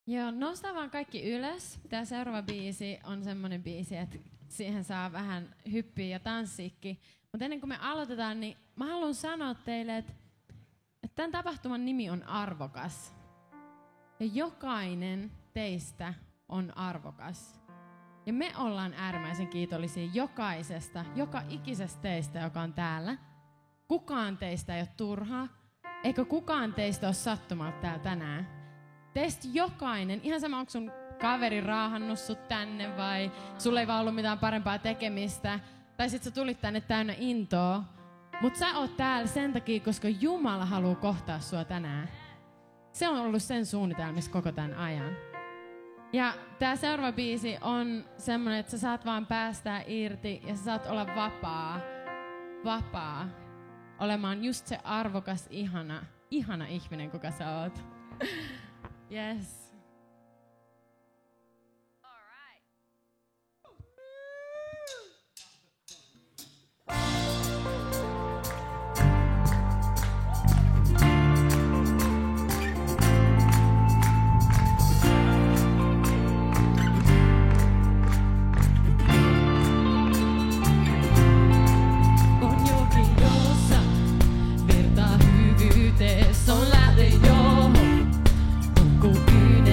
Joo, noustaan vaan kaikki ylös. Tää seuraava biisi on semmonen biisi, että siihen saa vähän hyppiä ja tanssiikki. Mutta ennen kuin me aloitetaan, niin mä haluan sanoa teille, että tämän tapahtuman nimi on Arvokas. Ja jokainen teistä on arvokas. Ja me ollaan äärimmäisen kiitollisia jokaisesta, joka ikisestä teistä, joka on täällä. Kukaan teistä ei ole turhaa, eikä kukaan teistä ole sattumalta täällä tänään. Teistä jokainen, ihan sama onko sun kaveri raahannut sut tänne vai sulla ei vaan ollut mitään parempaa tekemistä, tai sit sä tulit tänne täynnä intoa, mut sä oot täällä sen takia, koska Jumala haluaa kohtaa sua tänään. Se on ollut sen suunnitelmissa koko tämän ajan. Ja tää seuraava biisi on semmonen, että sä saat vaan päästää irti ja sä saat olla vapaa, olemaan just se arvokas, ihana ihminen, kuka sä oot. Yes. On lähde johon, kun kyynel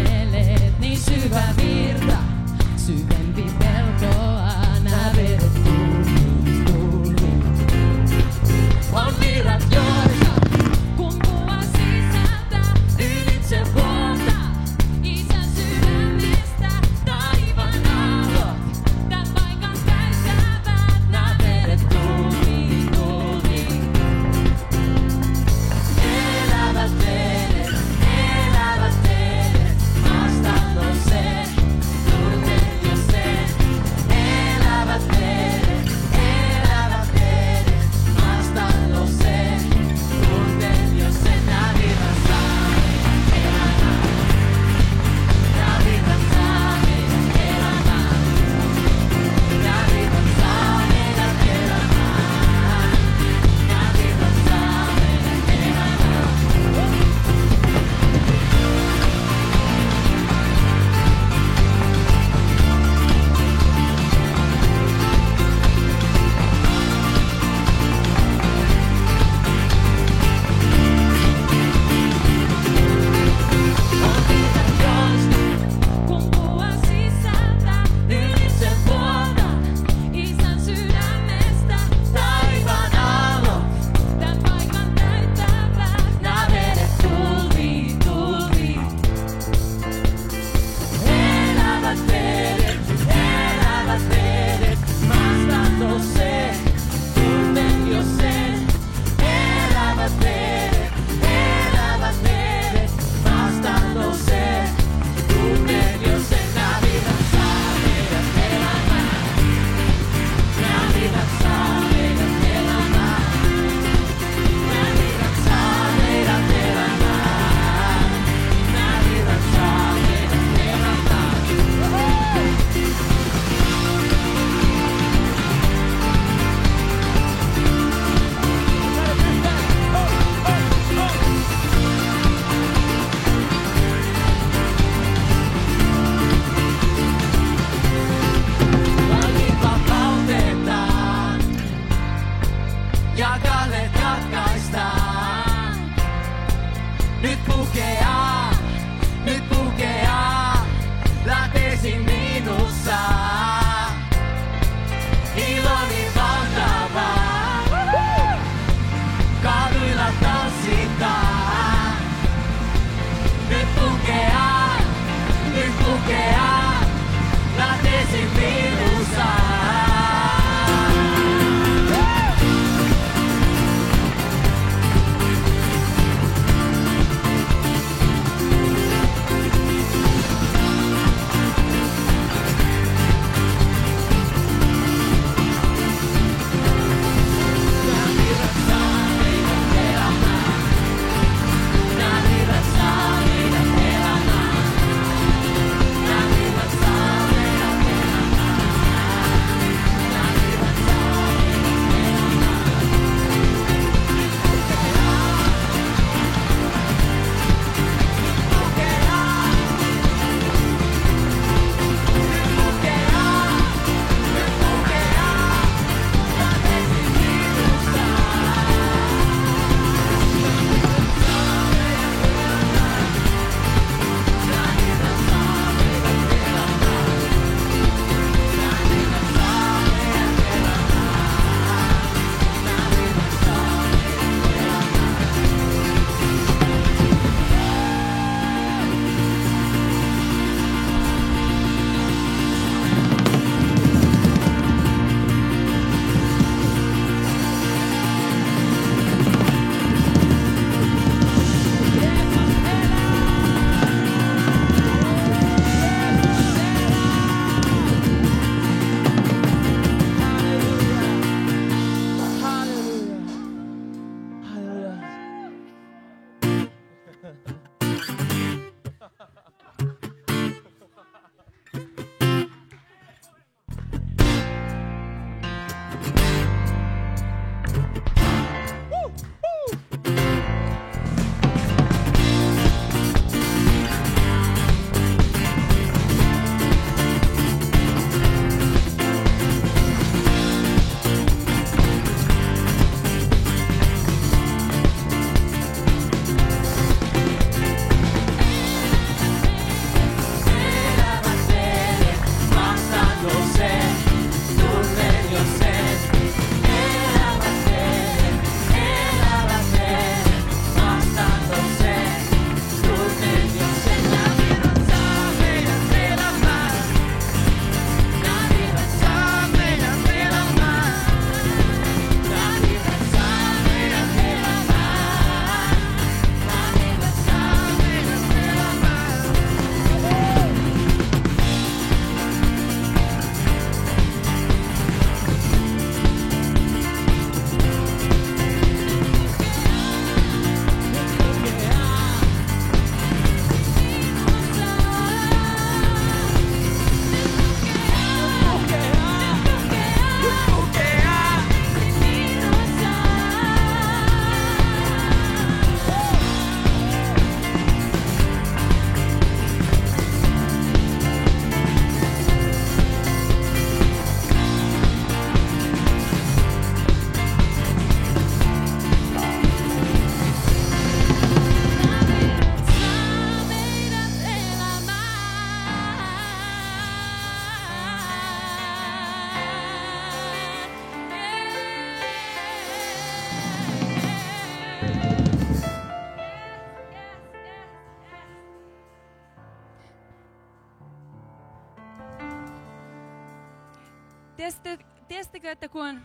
Tiesittekö, että kun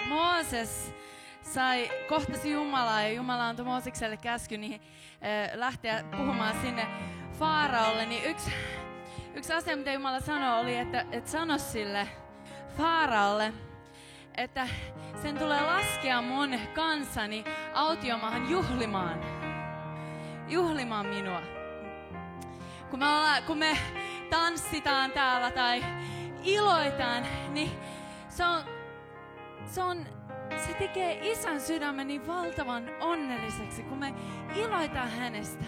Mooses kohtasi Jumalaa ja Jumala antoi Moosekselle käsky niin lähteä puhumaan sinne Faaraolle, niin yksi asia, mitä Jumala sanoi, oli, että sano sille Faaraolle, että sen tulee laskea mun kansani autiomaahan juhlimaan minua. Kun me tanssitaan täällä tai iloitaan, niin se tekee isän sydämen niin valtavan onnelliseksi, kun me iloitaan hänestä.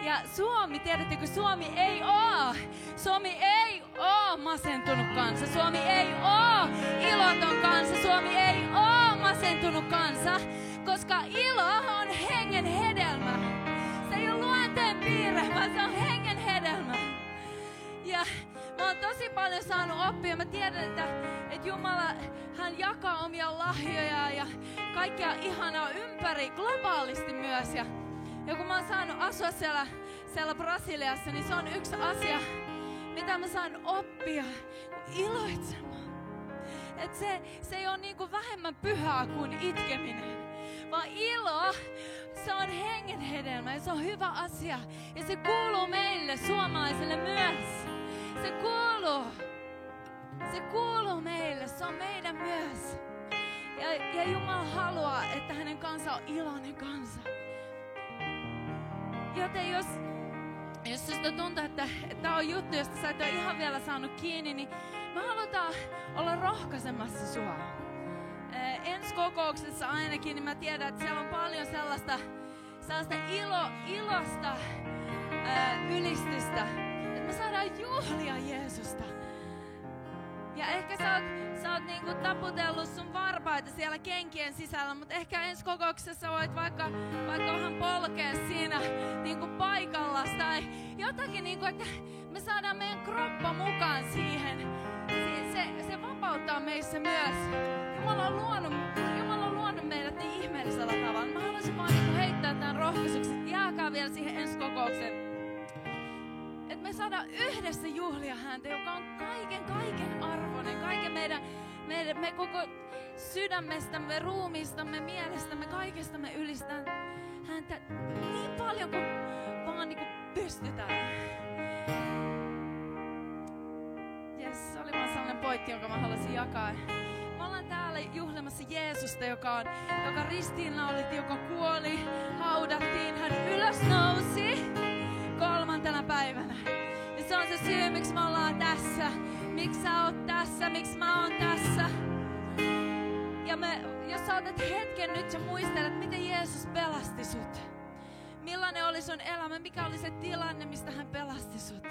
Ja Suomi, tiedättekö, Suomi ei oo masentunut kansa. Suomi ei oo iloton kansa. Suomi ei oo masentunut kansa, koska ilo on hengen hedelmä. Se ei ole luonteen piirre, vaan se on hengen hedelmä. Ja mä oon tosi paljon saanut oppia. Mä tiedän, että Jumala, hän jakaa omia lahjoja ja kaikkea ihanaa ympäri globaalisti myös. Ja kun mä oon saanut asua siellä Brasiliassa, niin se on yksi asia, mitä mä saan oppia, iloitsemaan. Että se ei ole niinku vähemmän pyhää kuin itkeminen, vaan ilo, se on hengen hedelmä ja se on hyvä asia. Ja se kuuluu meille, suomalaisille myös. Se kuuluu meille, se on meidän myös. Ja Jumala haluaa, että hänen kansa on iloinen kansa. Joten jos susta tuntuu, että tämä on juttu, josta sä et ole ihan vielä saanut kiinni, niin me halutaan olla rohkaisemassa sua. Ensi kokouksessa ainakin, niin mä tiedän, että siellä on paljon sellaista ilosta ylistystä, että me saadaan juhlia Jeesusta. Ja ehkä sä oot niinku taputellut sun varpaita siellä kenkien sisällä, mutta ehkä ensi kokouksessa voit vaikka vähän polkea siinä niinku paikallas tai jotakin, niinku, että me saadaan meidän kroppa mukaan siihen. Se vapauttaa meissä myös. Jumala on luonut meidät niin ihmeellisellä tavalla. Mä haluaisin vaan niinku heittää tämän rohkaisuksi. Jääkää vielä siihen ensi kokoukseen. Että me saadaan yhdessä juhlia häntä, joka on kaiken arvoinen, kaiken me koko sydämestämme, ruumiistamme, mielestämme, kaikesta me ylistään häntä niin paljon kuin vaan niin kuin pystytään. Jes, se oli vaan sellainen pointti, jonka mä haluaisin jakaa. Me ollaan täällä juhlimassa Jeesusta, joka ristiinnaulittiin, joka kuoli, haudattiin, hän ylösnousi 3. päivänä. Ja se on se syy, miksi me ollaan tässä. Miksi sä oot tässä, miksi mä oon tässä. Ja jos sä otat hetken nyt ja muistelet, miten Jeesus pelasti sut. Millainen oli sun elämä, mikä oli se tilanne, mistä hän pelasti sut.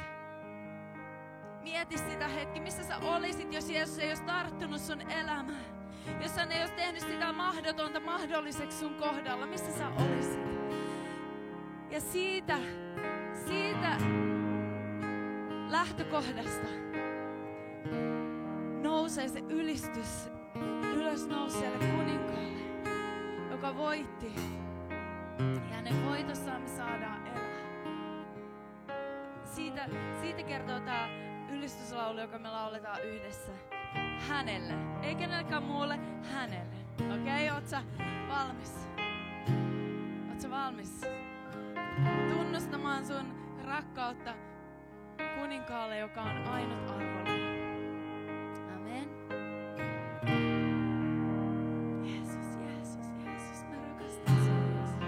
Mieti sitä hetki, missä sä olisit, jos Jeesus ei olisi tarttunut sun elämään. Jos hän ei olisi tehnyt sitä mahdotonta mahdolliseksi sun kohdalla, missä sä olisit. Ja siitä lähtökohdasta nousee se ylistys ylös nouseelle kuninkaalle, joka voitti. Ja hänen voitossaan me saadaan elää. Siitä kertoo tää ylistyslaulu, joka me lauletaan yhdessä. Hänelle. Ei kenellekään muulle, hänelle. Okei, oot sä valmis? Oot sä valmis? Tunnustamaan sun rakkautta kuninkaalle, joka on ainut-arvoinen. Amen. Jeesus, mä rakastan sinua, Jeesus.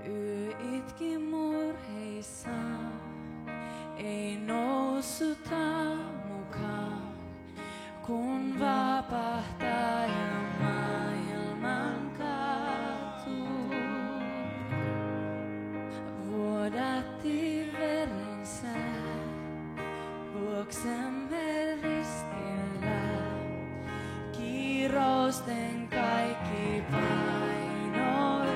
Yö itki murheissaan, ei noussuta mukaan, kun vapahtaja maailman kaatuu. Vuodatti verensä, vuoksemme ristillä, kiirousten kaikki paino yllä.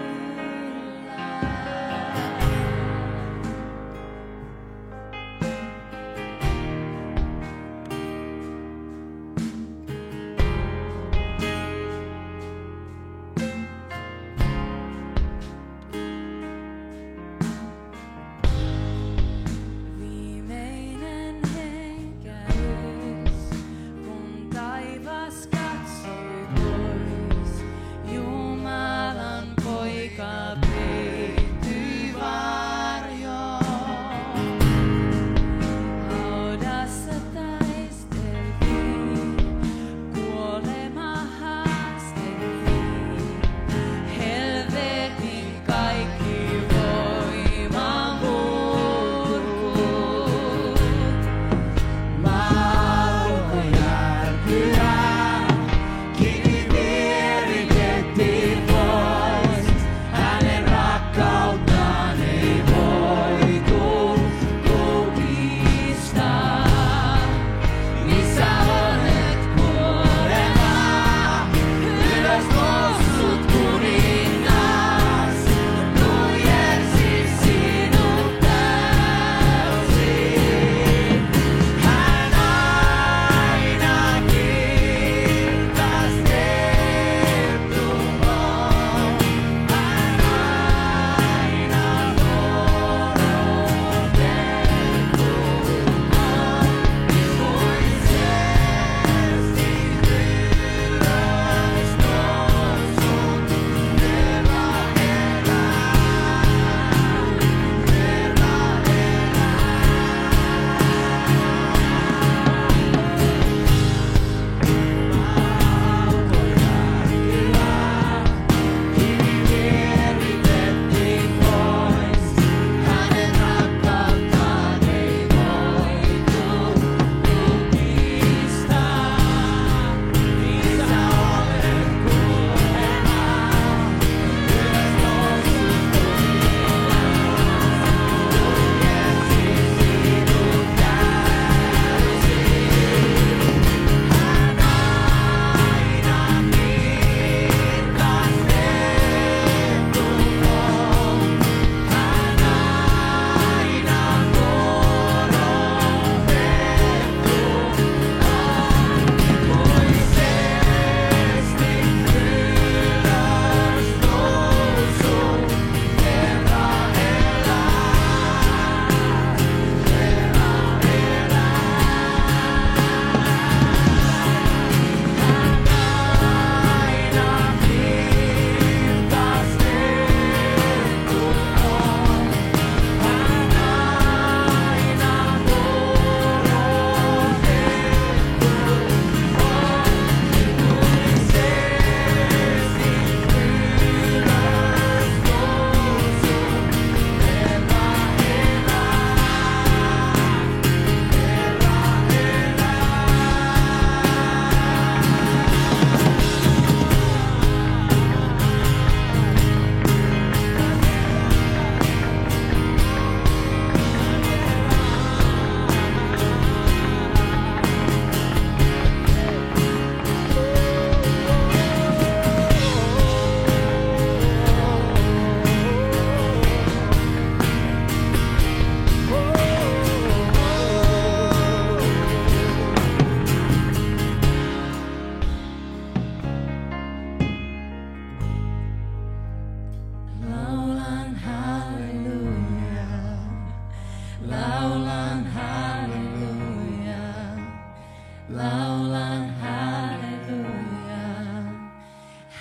laulan halleluja.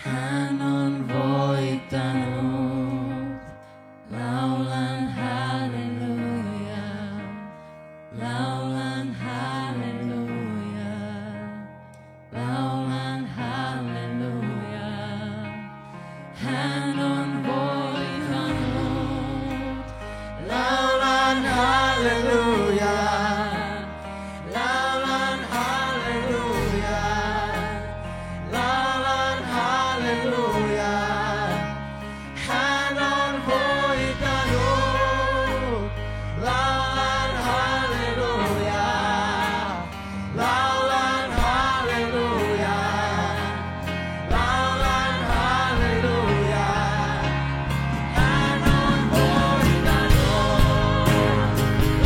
Hän on voittanut, laulan halleluja, laulan halleluja, laulan halleluja. Hän on voittanut, Laulan halleluja, laulan halleluja, laulan halleluja. Hän on voittanut. Laulan halleluja, laulan halleluja, laulan halleluja. Hän on voittanut.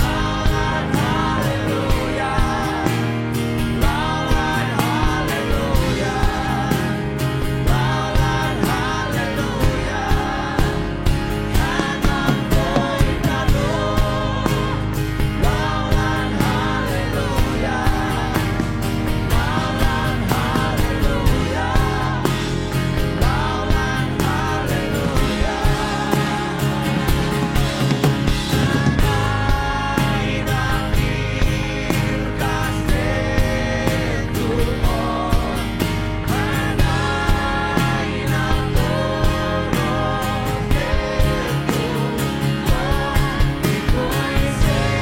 Laulan halleluja, laulan halleluja, laulan halleluja. Hän on voittanut. Laulan halleluja, laulan halleluja, laulan halleluja. Aina kirkastettu on, hän aina korotettu on, ikuisesti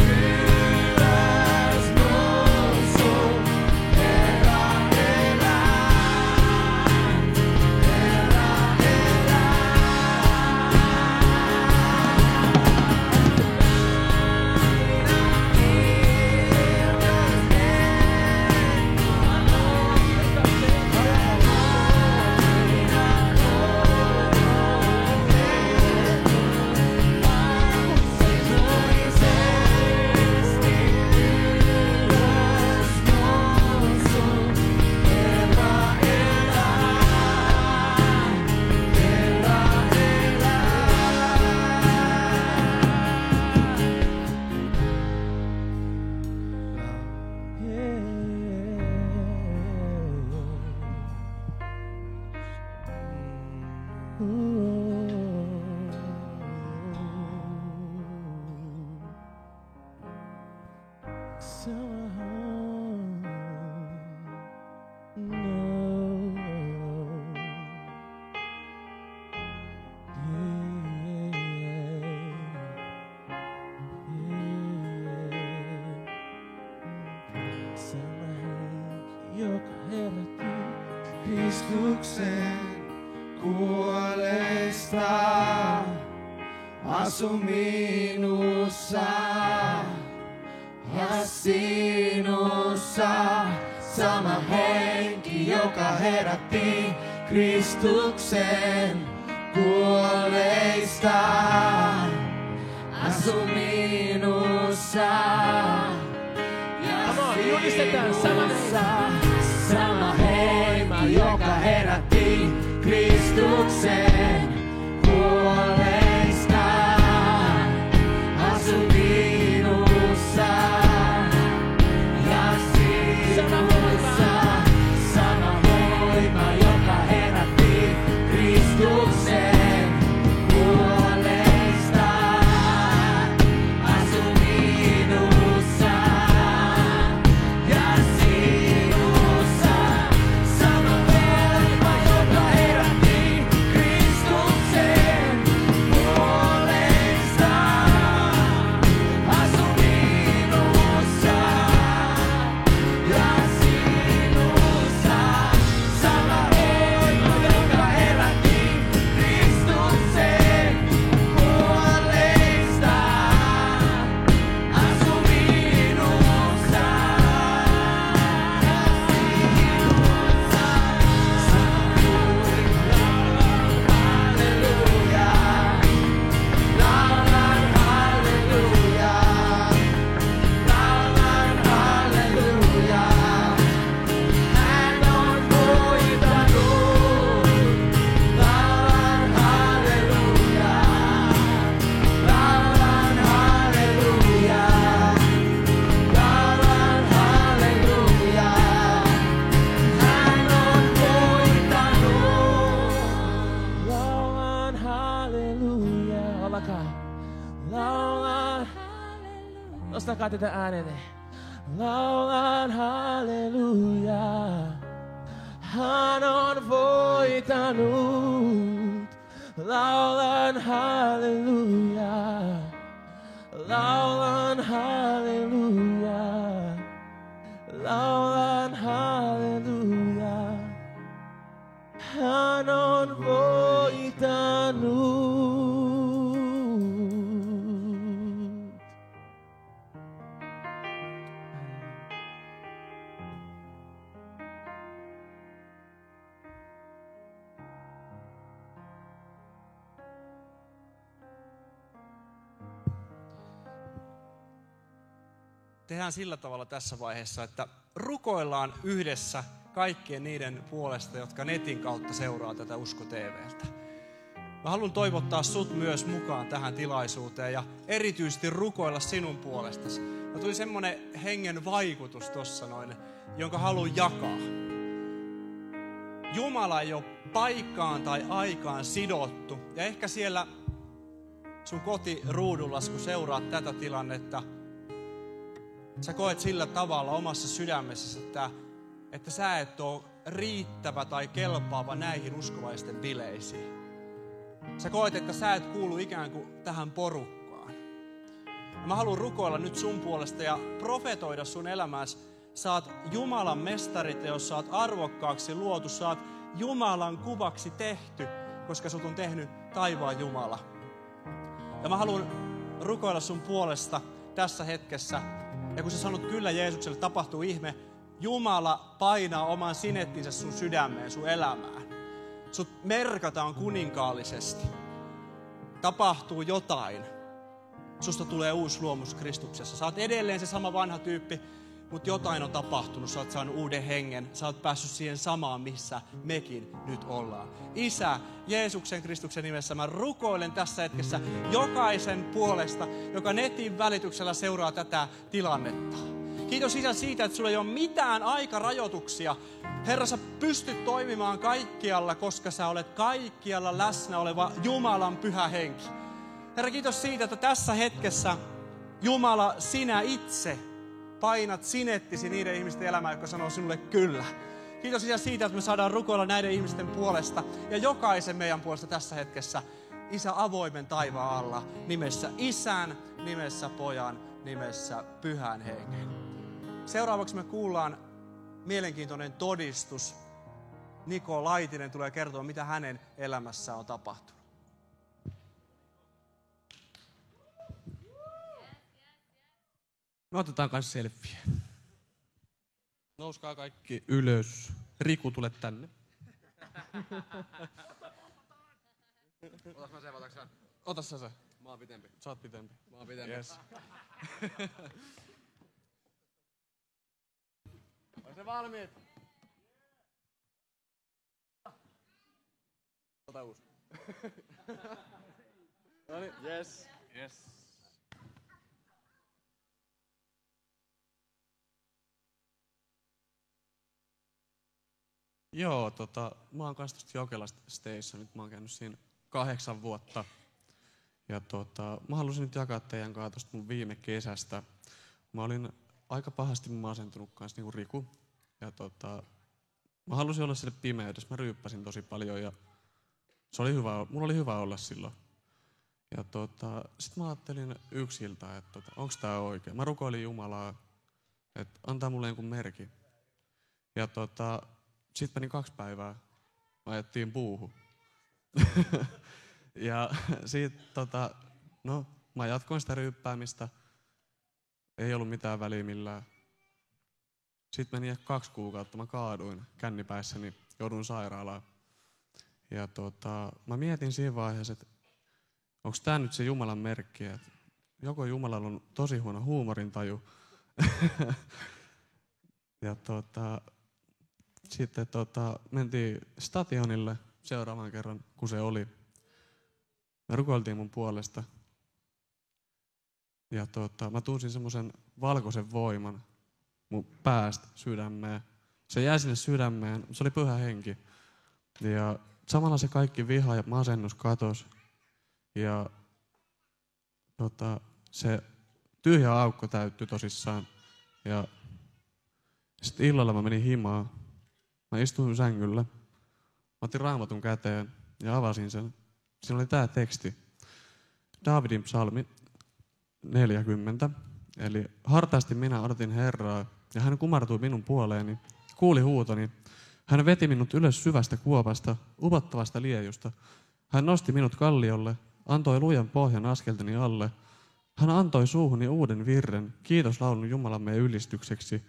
ylös nousu, Herra joka herätti Kristuksen kuolleista, asu minussa ja sinussa. Sama henki, joka herätti Kristuksen kuolleista, asu minussa. Julistetaan Sama henki, joka herätti Kristuksen kuolleista, asu minussa ja sinussa. Sama voima, joka herätti Kristuksen kuolleista, asu minussa ja sinussa. Sama voima, joka herätti Kristuksen Nostakaa tätä äänenne. Laulan hallelujaa. Hän on voittanut. Laulan hallelujaa. Laulan hallelujaa. Laulan hallelujaa. Hän on voittanut. Tehdään sillä tavalla tässä vaiheessa, että rukoillaan yhdessä kaikkien niiden puolesta, jotka netin kautta seuraa tätä Usko TV:ltä. Mä haluan toivottaa sut myös mukaan tähän tilaisuuteen ja erityisesti rukoilla sinun puolestasi. Mä tuli semmonen hengen vaikutus tossa noin, jonka haluan jakaa. Jumala ei ole paikkaan tai aikaan sidottu. Ja ehkä siellä sun kotiruudullas, kun seuraat tätä tilannetta, sä koet sillä tavalla omassa sydämessäsi, että sä et ole riittävä tai kelpaava näihin uskovaisten bileisiin. Sä koet, että sä et kuulu ikään kuin tähän porukkaan. Mä haluan rukoilla nyt sun puolesta ja profetoida sun elämääsi. Sä oot Jumalan mestariteos, sä oot arvokkaaksi luotu, sä oot Jumalan kuvaksi tehty, koska sut on tehnyt taivaan Jumala. Ja mä haluan rukoilla sun puolesta tässä hetkessä. Ja kun sä sanot kyllä Jeesukselle, tapahtuu ihme. Jumala painaa oman sinettinsä sun sydämeen, sun elämään. Sut merkataan kuninkaallisesti. Tapahtuu jotain. Susta tulee uusi luomus Kristuksessa. Sä oot edelleen se sama vanha tyyppi, mutta jotain on tapahtunut. Sä oot saanut uuden hengen. Sä oot päässyt siihen samaan, missä mekin nyt ollaan. Isä, Jeesuksen Kristuksen nimessä mä rukoilen tässä hetkessä jokaisen puolesta, joka netin välityksellä seuraa tätä tilannetta. Kiitos Isä siitä, että sulla ei ole mitään aikarajoituksia. Herra, sä pystyt toimimaan kaikkialla, koska sä olet kaikkialla läsnä oleva Jumalan pyhä henki. Herra, kiitos siitä, että tässä hetkessä Jumala, sinä itse painat sinettisi niiden ihmisten elämään, jotka sanoo sinulle kyllä. Kiitos Isä siitä, että me saadaan rukoilla näiden ihmisten puolesta ja jokaisen meidän puolesta tässä hetkessä. Isä, avoimen taivaan alla nimessä Isän, nimessä Pojan, nimessä Pyhän Hengen. Seuraavaksi me kuullaan mielenkiintoinen todistus. Niko Laitinen tulee kertoa, mitä hänen elämässään on tapahtunut. Me otetaan kanssa selfie. Nouskaa kaikki ylös. Riku, tule tänne. Otas mä sen, otaks sä? Ota sä se. Mä oon pitempi. Sä oot pitempi. Mä oon pitempi. Yes. On se valmiit? Ota uusi. Noniin. Yes. Yes. Joo, mä oon kanssa tosta Jokelasta Stayssa. Nyt mä oon käynyt siinä 8 vuotta. Ja mä halusin nyt jakaa teidän kanssa tosta mun viime kesästä. Mä olin aika pahasti masentunut kanssa niinku Riku. Ja mä halusin olla sille pimeydessä. Mä ryyppäsin tosi paljon ja se oli hyvä, mulla oli hyvä olla silloin. Ja sit mä ajattelin yksiltä, että onks tää oikein. Mä rukoilin Jumalaa, että antaa mulle jonkun merkin. Ja sit meni 2 päivää. Mä ajettiin puuhun. Ja sit no mä jatkoin sitä ryyppäämistä. Ei ollut mitään väliä millään. Sitten meni 2 kuukautta, mä kaaduin kännipäissäni, joudun sairaalaan. Ja mä mietin siinä vaiheessa, että onko tää nyt se Jumalan merkki, että joko Jumalalla on tosi huono huumorintaju. Ja sitten mentiin stationille seuraavan kerran, kun se oli. Me rukoiltiin mun puolesta. Ja mä tunsin semmoisen valkoisen voiman mun päästä sydämeen. Se jäi sinne sydämeen, se oli Pyhä Henki. Ja samalla se kaikki viha ja masennus katosi. Ja se tyhjä aukko täyttyi tosissaan. Ja sitten illalla mä menin himaan. Mä istuin sängyllä. Mä otin Raamatun käteen ja avasin sen. Siinä oli tää teksti. Daavidin psalmi 40. Eli hartaasti minä odotin Herraa, ja hän kumartui minun puoleeni, kuuli huutoni. Hän veti minut ylös syvästä kuopasta, upottavasta liejusta. Hän nosti minut kalliolle, antoi lujan pohjan askelteni alle. Hän antoi suuhuni uuden virren, kiitoslaulun Jumalamme ylistykseksi.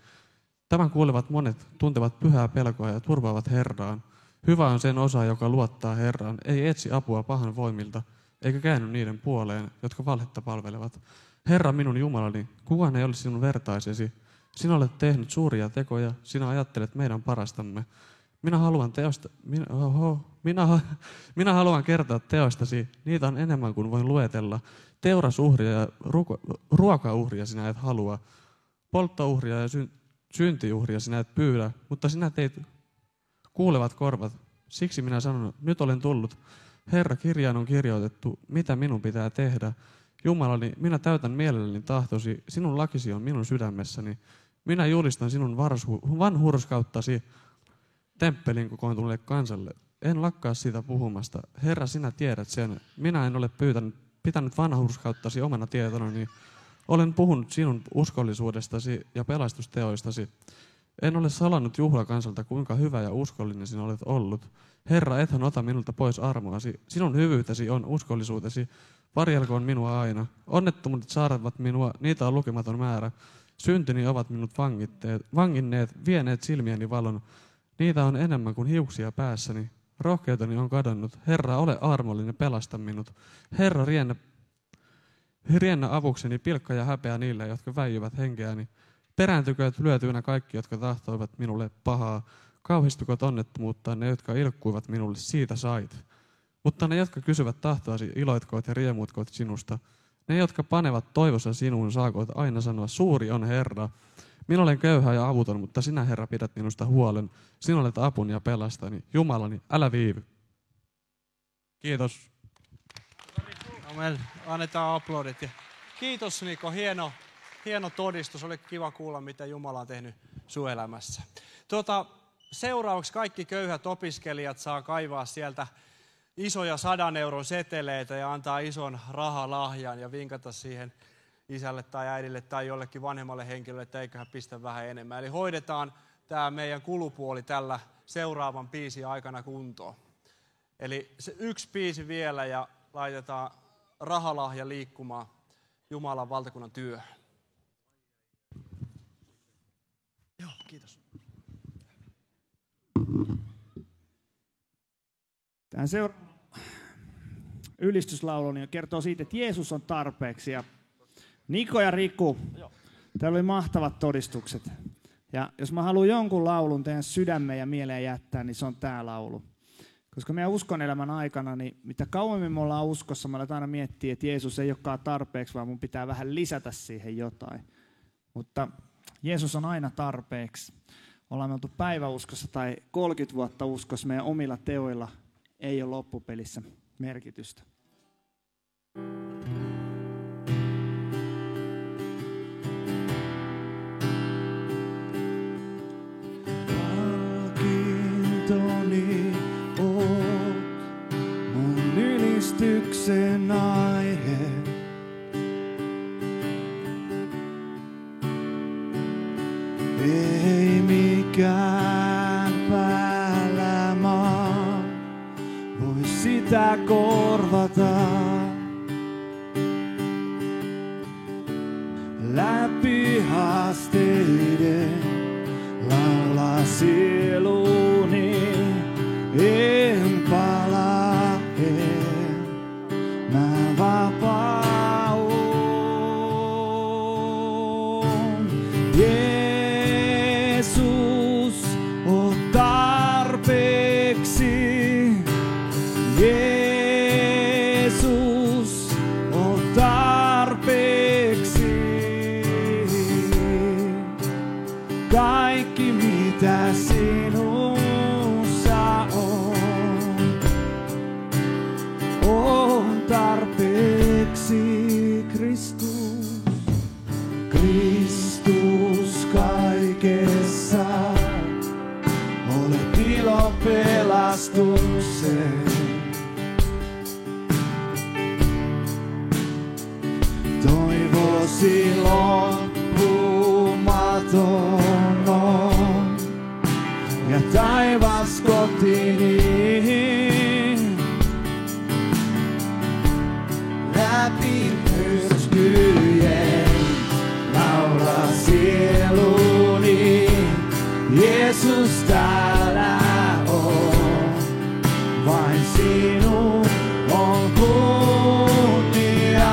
Tämän kuulevat monet, tuntevat pyhää pelkoa ja turvaavat Herraan. Hyvä on sen osa, joka luottaa Herraan, ei etsi apua pahan voimilta, eikä käänny niiden puoleen, jotka valhetta palvelevat. Herra minun Jumalani, kukaan ei ole sinun vertaisesi. Sinä olet tehnyt suuria tekoja, sinä ajattelet meidän parastamme. Minä haluan kertoa teostasi, niitä on enemmän kuin voin luetella. Teurasuhria ja ruokauhria sinä et halua. Polttouhria ja syntiuhria sinä et pyydä, mutta sinä teit kuulevat korvat. Siksi minä sanon, nyt olen tullut. Herra, kirjaan on kirjoitettu, mitä minun pitää tehdä. Jumalani, minä täytän mielelläni tahtosi, sinun lakisi on minun sydämessäni. Minä julistan sinun vanhurskauttasi temppelin kokoontuneelle kansalle. En lakkaa siitä puhumasta. Herra, sinä tiedät sen. Minä en ole pitänyt vanhurskauttasi omana tietonani. Olen puhunut sinun uskollisuudestasi ja pelastusteoistasi. En ole salannut juhlakansalta, kuinka hyvä ja uskollinen sinä olet ollut. Herra, ethän ota minulta pois armoasi. Sinun hyvyytesi on uskollisuutesi. Varjelkoon minua aina. Onnettomuudet saaravat minua, niitä on lukematon määrä. Syntini ovat minut vanginneet, vieneet silmieni valon. Niitä on enemmän kuin hiuksia päässäni. Rohkeuteni on kadonnut. Herra, ole armollinen, pelasta minut. Herra, riennä avukseni pilkka ja häpeä niille, jotka väijyvät henkeäni. Perääntykööt lyötyinä kaikki, jotka tahtoivat minulle pahaa. Kauhistukoot onnettomuutta ne, jotka ilkkuivat minulle, siitä sait. Mutta ne, jotka kysyvät tahtoasi, iloitkoot ja riemuutkoot sinusta. Ne, jotka panevat toivossa sinuun, saakoot aina sanoa, suuri on Herra. Minä olen köyhä ja avuton, mutta sinä, Herra, pidät minusta huolen. Sinä olet apuni ja pelastani. Jumalani, älä viivy. Kiitos. Amen. Annetaan aplodit. Kiitos Niko, hieno todistus. Oli kiva kuulla, mitä Jumala on tehnyt sun elämässä. Seuraavaksi kaikki köyhät opiskelijat saa kaivaa sieltä isoja 100 euron seteleitä ja antaa ison rahalahjan ja vinkata siihen isälle tai äidille tai jollekin vanhemmalle henkilölle, että eiköhän pistä vähän enemmän. Eli hoidetaan tämä meidän kulupuoli tällä seuraavan biisin aikana kuntoon. Eli se yksi biisi vielä ja laitetaan rahalahja liikkumaan Jumalan valtakunnan työhön. Joo, kiitos. Tämä seuraava ylistyslaulu niin kertoo siitä, että Jeesus on tarpeeksi. Ja Niko ja Riku, täällä oli mahtavat todistukset. Ja jos mä haluan jonkun laulun teidän sydämeen ja mieleen jättää, niin se on tämä laulu. Koska meidän uskonelämän aikana, niin mitä kauemmin me ollaan uskossa, me aletaan aina miettiä, että Jeesus ei olekaan tarpeeksi, vaan mun pitää vähän lisätä siihen jotain. Mutta Jeesus on aina tarpeeksi. Ollaan me oltu päiväuskossa tai 30 vuotta uskossa, meidän omilla teoilla ei ole loppupelissä merkitystä. Palkintoni oot mun ylistyksen aihe. Ei mikään päällä maa voi sitä korvata. Läpi haasteiden laulaa sieluni, en palaa, mä vapaun. Jeesus on tarpeeksi. Jeesus on tarpeeksi. Kaikki mitä sinussa on tarpeeksi, Kristus. Kristus kaikessa, olet ilo pelastuksen. Toivosi loppumaton on, ja taivas kotini. Läpi myrskyjen laula sieluni, Jeesus täällä on, vain sinun on kunnia.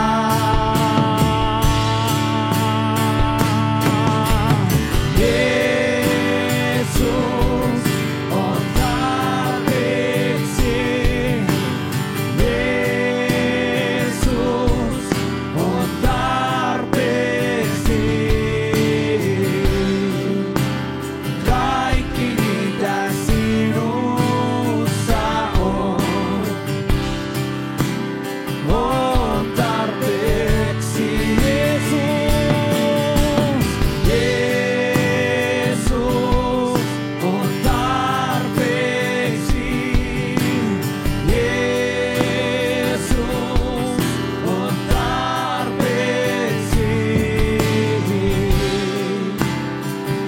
Jeesus on tarpeeksi, Jeesus on tarpeeksi.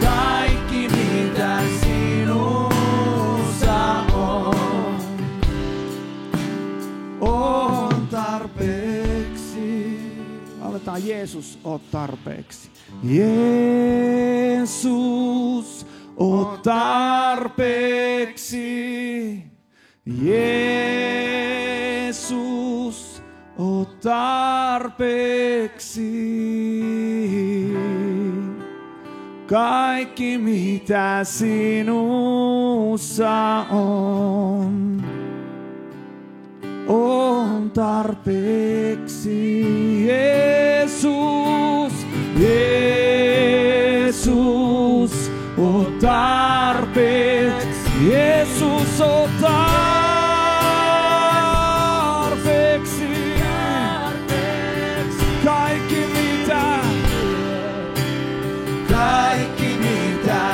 Kaikki mitä sinussa on tarpeeksi. Jeesus on tarpeeksi. Jeesus on tarpeeksi. Kaikki mitä sinussa on tarpeeksi. Aletaan Jeesus, oot tarpeeksi. Jeesus, oot tarpeeksi. Jeesus, oot tarpeeksi. Kaikki mitä sinussa on tarpeeksi. Jeesus, Jeesus, oot tarpeeksi. Jeesus, oot tarpeeksi. Kaikki mitä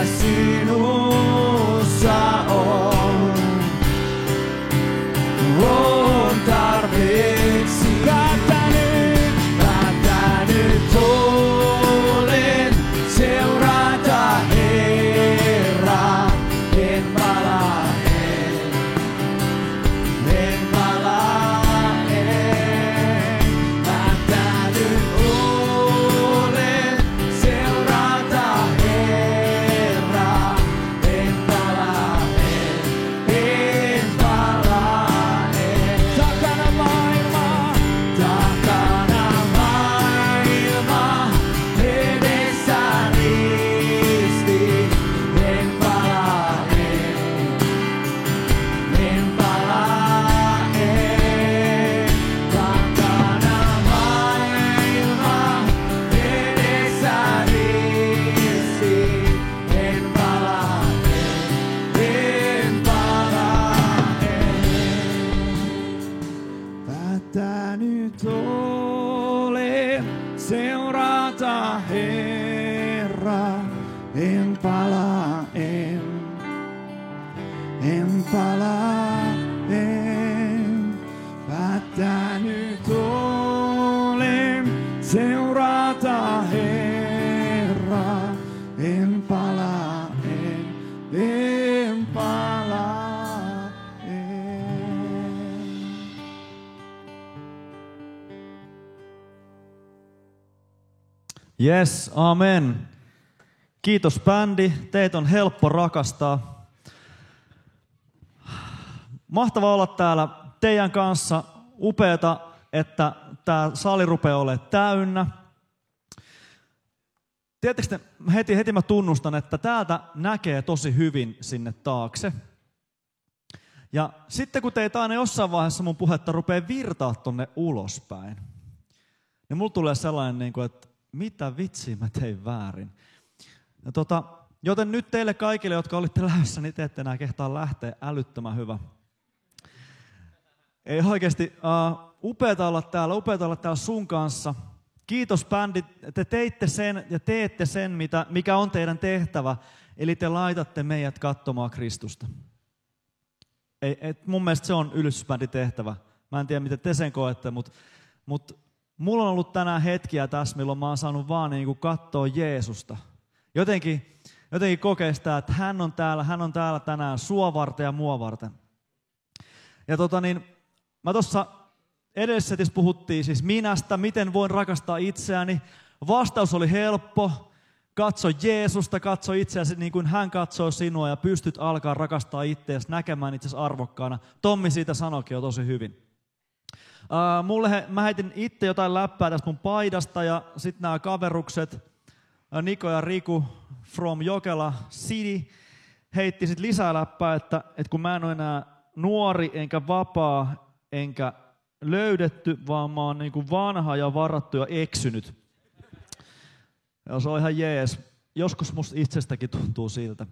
sinussa on tarpeeksi. Päättänyt olen seurata Herraa, en palaa, en palaa, päättänyt olen seurata Herraa, en palaa, en palaa, takana maailmaa, edessä risti, en palaa, en palaa, takana maailmaa, edessä risti, en palaa, en palaa, päättänyt olen seurata Herraa, en palaa, en palaa, päättänyt olen seurata Herraa, en palaa, en palaa, Yes, amen. Kiitos bändi, teitä on helppo rakastaa. Mahtavaa olla täällä teidän kanssa. Upeata, että tämä sali rupeaa olemaan täynnä. Tiedättekö heti mä tunnustan, että täältä näkee tosi hyvin sinne taakse. Ja sitten kun teitä aina jossain vaiheessa mun puhetta rupeaa virtaa tonne ulospäin, niin mulla tulee sellainen, että mitä vitsiä mä tein väärin. Ja joten nyt teille kaikille, jotka olitte lähdössä, niin te ette enää kehtaa lähteä. Älyttömän hyvä. Ei oikeasti, upeata olla täällä sun kanssa. kiitos bändi, te teitte sen ja teette sen, mikä on teidän tehtävä. Eli te laitatte meidät katsomaan Kristusta. Mun mielestä se on ylistysbändin tehtävä. Mä en tiedä, miten te sen koette, mutta mulla on ollut tänään hetkiä tässä, milloin mä oon saanut vaan niin kuin katsoa Jeesusta. Jotenkin kokea sitä, että hän on täällä tänään sua varten ja mua varten. Ja mä tuossa edellisessä setissä puhuttiin siis minästä, miten voin rakastaa itseäni. Vastaus oli helppo. Katso Jeesusta, katso itseäsi niin kuin hän katsoo sinua ja pystyt alkaa rakastaa itseäsi, näkemään itsesi arvokkaana. Tommi siitä sanoikin jo tosi hyvin. Mä heitin itse jotain läppää tästä mun paidasta ja sitten nämä kaverukset, Niko ja Riku from Jokela City, heitti sitten lisää läppää, että kun mä en ole enää nuori enkä vapaa enkä löydetty, vaan mä oon niin kuin vanha ja varattu ja eksynyt. Ja se on ihan jees. Joskus musta itsestäkin tuntuu siltä.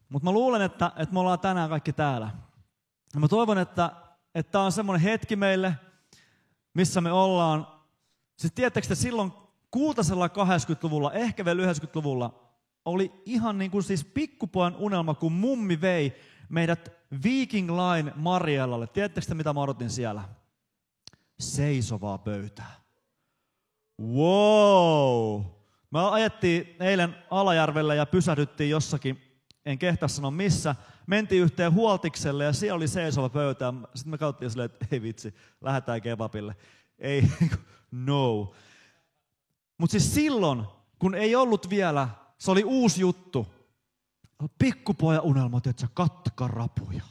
Mutta mä luulen, että me ollaan tänään kaikki täällä. Ja mä toivon, että tää on semmoinen hetki meille, missä me ollaan. Siis tiedättekö te, silloin kultaisella 80-luvulla, ehkä vielä 90-luvulla, oli ihan niin kuin siis pikkupojan unelma, kun mummi vei meidät Viking Line Mariellalle. Tiedättekö te, mitä mä odotin siellä? Seisovaa pöytää. Wow! Me ajettiin eilen Alajärvelle ja pysähdyttiin jossakin, en kehtaa sanoa missä. Mentiin yhteen Huoltikselle ja siellä oli seisova pöytä. Sitten me katsottiin silleen, että ei vitsi, lähdetään kebabille. Ei, no. Mutta siis silloin, kun ei ollut vielä, se oli uusi juttu. Pikkupojan unelmat, että sä katkarapuja.